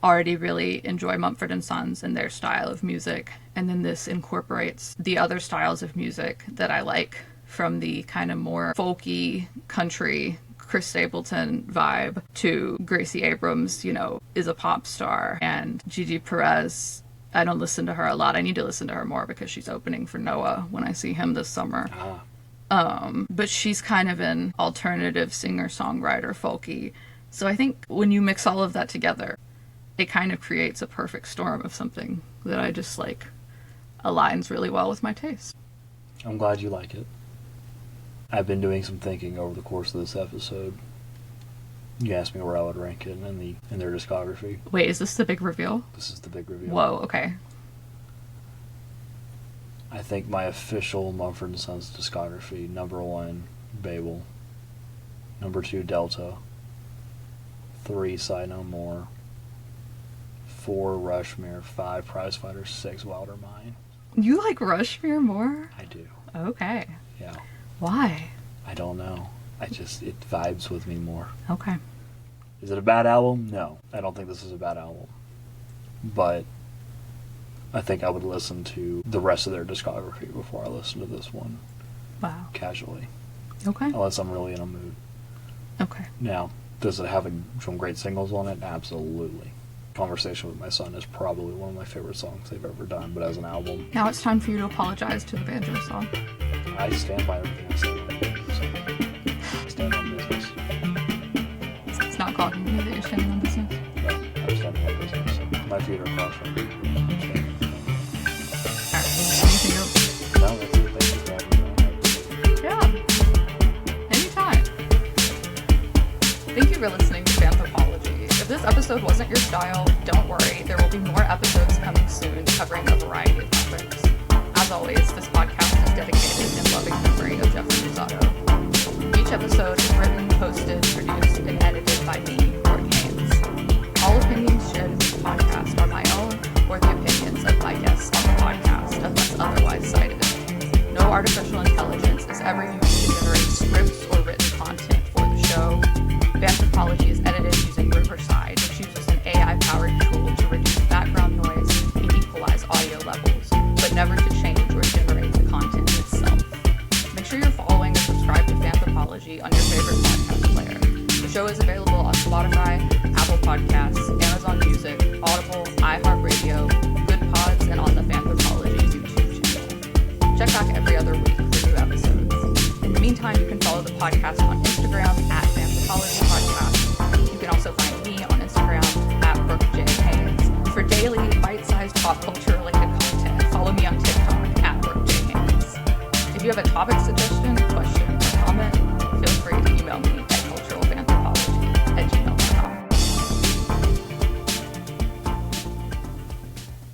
already really enjoy Mumford & Sons and their style of music, and then this incorporates the other styles of music that I like, from the kind of more folky country Chris Stapleton vibe to Gracie Abrams, is a pop star, and Gigi Perez. I don't listen to her a lot. I need to listen to her more because she's opening for Noah when I see him this summer. But she's kind of an alternative singer-songwriter, folky. So I think when you mix all of that together, it kind of creates a perfect storm of something that I just aligns really well with my taste. I'm glad you like it. I've been doing some thinking over the course of this episode. You asked me where I would rank it in their discography. Wait, is this the big reveal? This is the big reveal. Whoa, okay. I think my official Mumford & Sons discography, number 1, Babel. Number 2, Delta. 3, Sigh No More. 4, Rushmere. 5, Prizefighter. 6, Wilder Mind. You like Rushmere more? I do. Okay. Yeah. Why? I don't know. It vibes with me more. Okay. Is it a bad album? No. I don't think this is a bad album. But I think I would listen to the rest of their discography before I listen to this one. Wow. Casually. Okay. Unless I'm really in a mood. Okay. Now, does it have some great singles on it? Absolutely. Conversation with My Son is probably one of my favorite songs they've ever done, but as an album, Now it's time for you to apologize to the banjo song. I stand by everything I said. So, stand on business. It's not calling me that you're standing on business. No, I'm standing on business. My feet are crossed right now. Anything else? No, that's it. Thank you for having me. Yeah. Anytime. Thank you for listening to Fanthropology. If this episode wasn't your style, don't worry. There will be more episodes coming soon covering a variety of topics. As always, this podcast is dedicated in loving memory of Jeff Rosado. Each episode is written, posted, produced, and edited by me, Brooke Haynes. All opinions shared in this podcast are my own or the opinions of my guests on the podcast, unless otherwise cited. No artificial intelligence is ever used to generate scripts or written content for the show. Fanthropology is edited using Riverside, which uses an AI-powered tool to reduce background noise and equalize audio levels, but never to change or generate the content itself. Make sure you're following or subscribe to Fanthropology on your favorite podcast player. The show is available on Spotify, Apple Podcasts, Amazon Music, Audible, iHeartRadio, Good Pods, and on the Fanthropology YouTube channel. Check back every other week for new episodes. In the meantime, you can follow the podcast on Instagram at Fanthropology Podcast. You can also find me on Instagram at Brooke J. Haynes. For daily, bite-sized pop culture-related content, follow me on TikTok at Brooke J. Haynes. If you have a topic suggestion, question, or comment, feel free to email me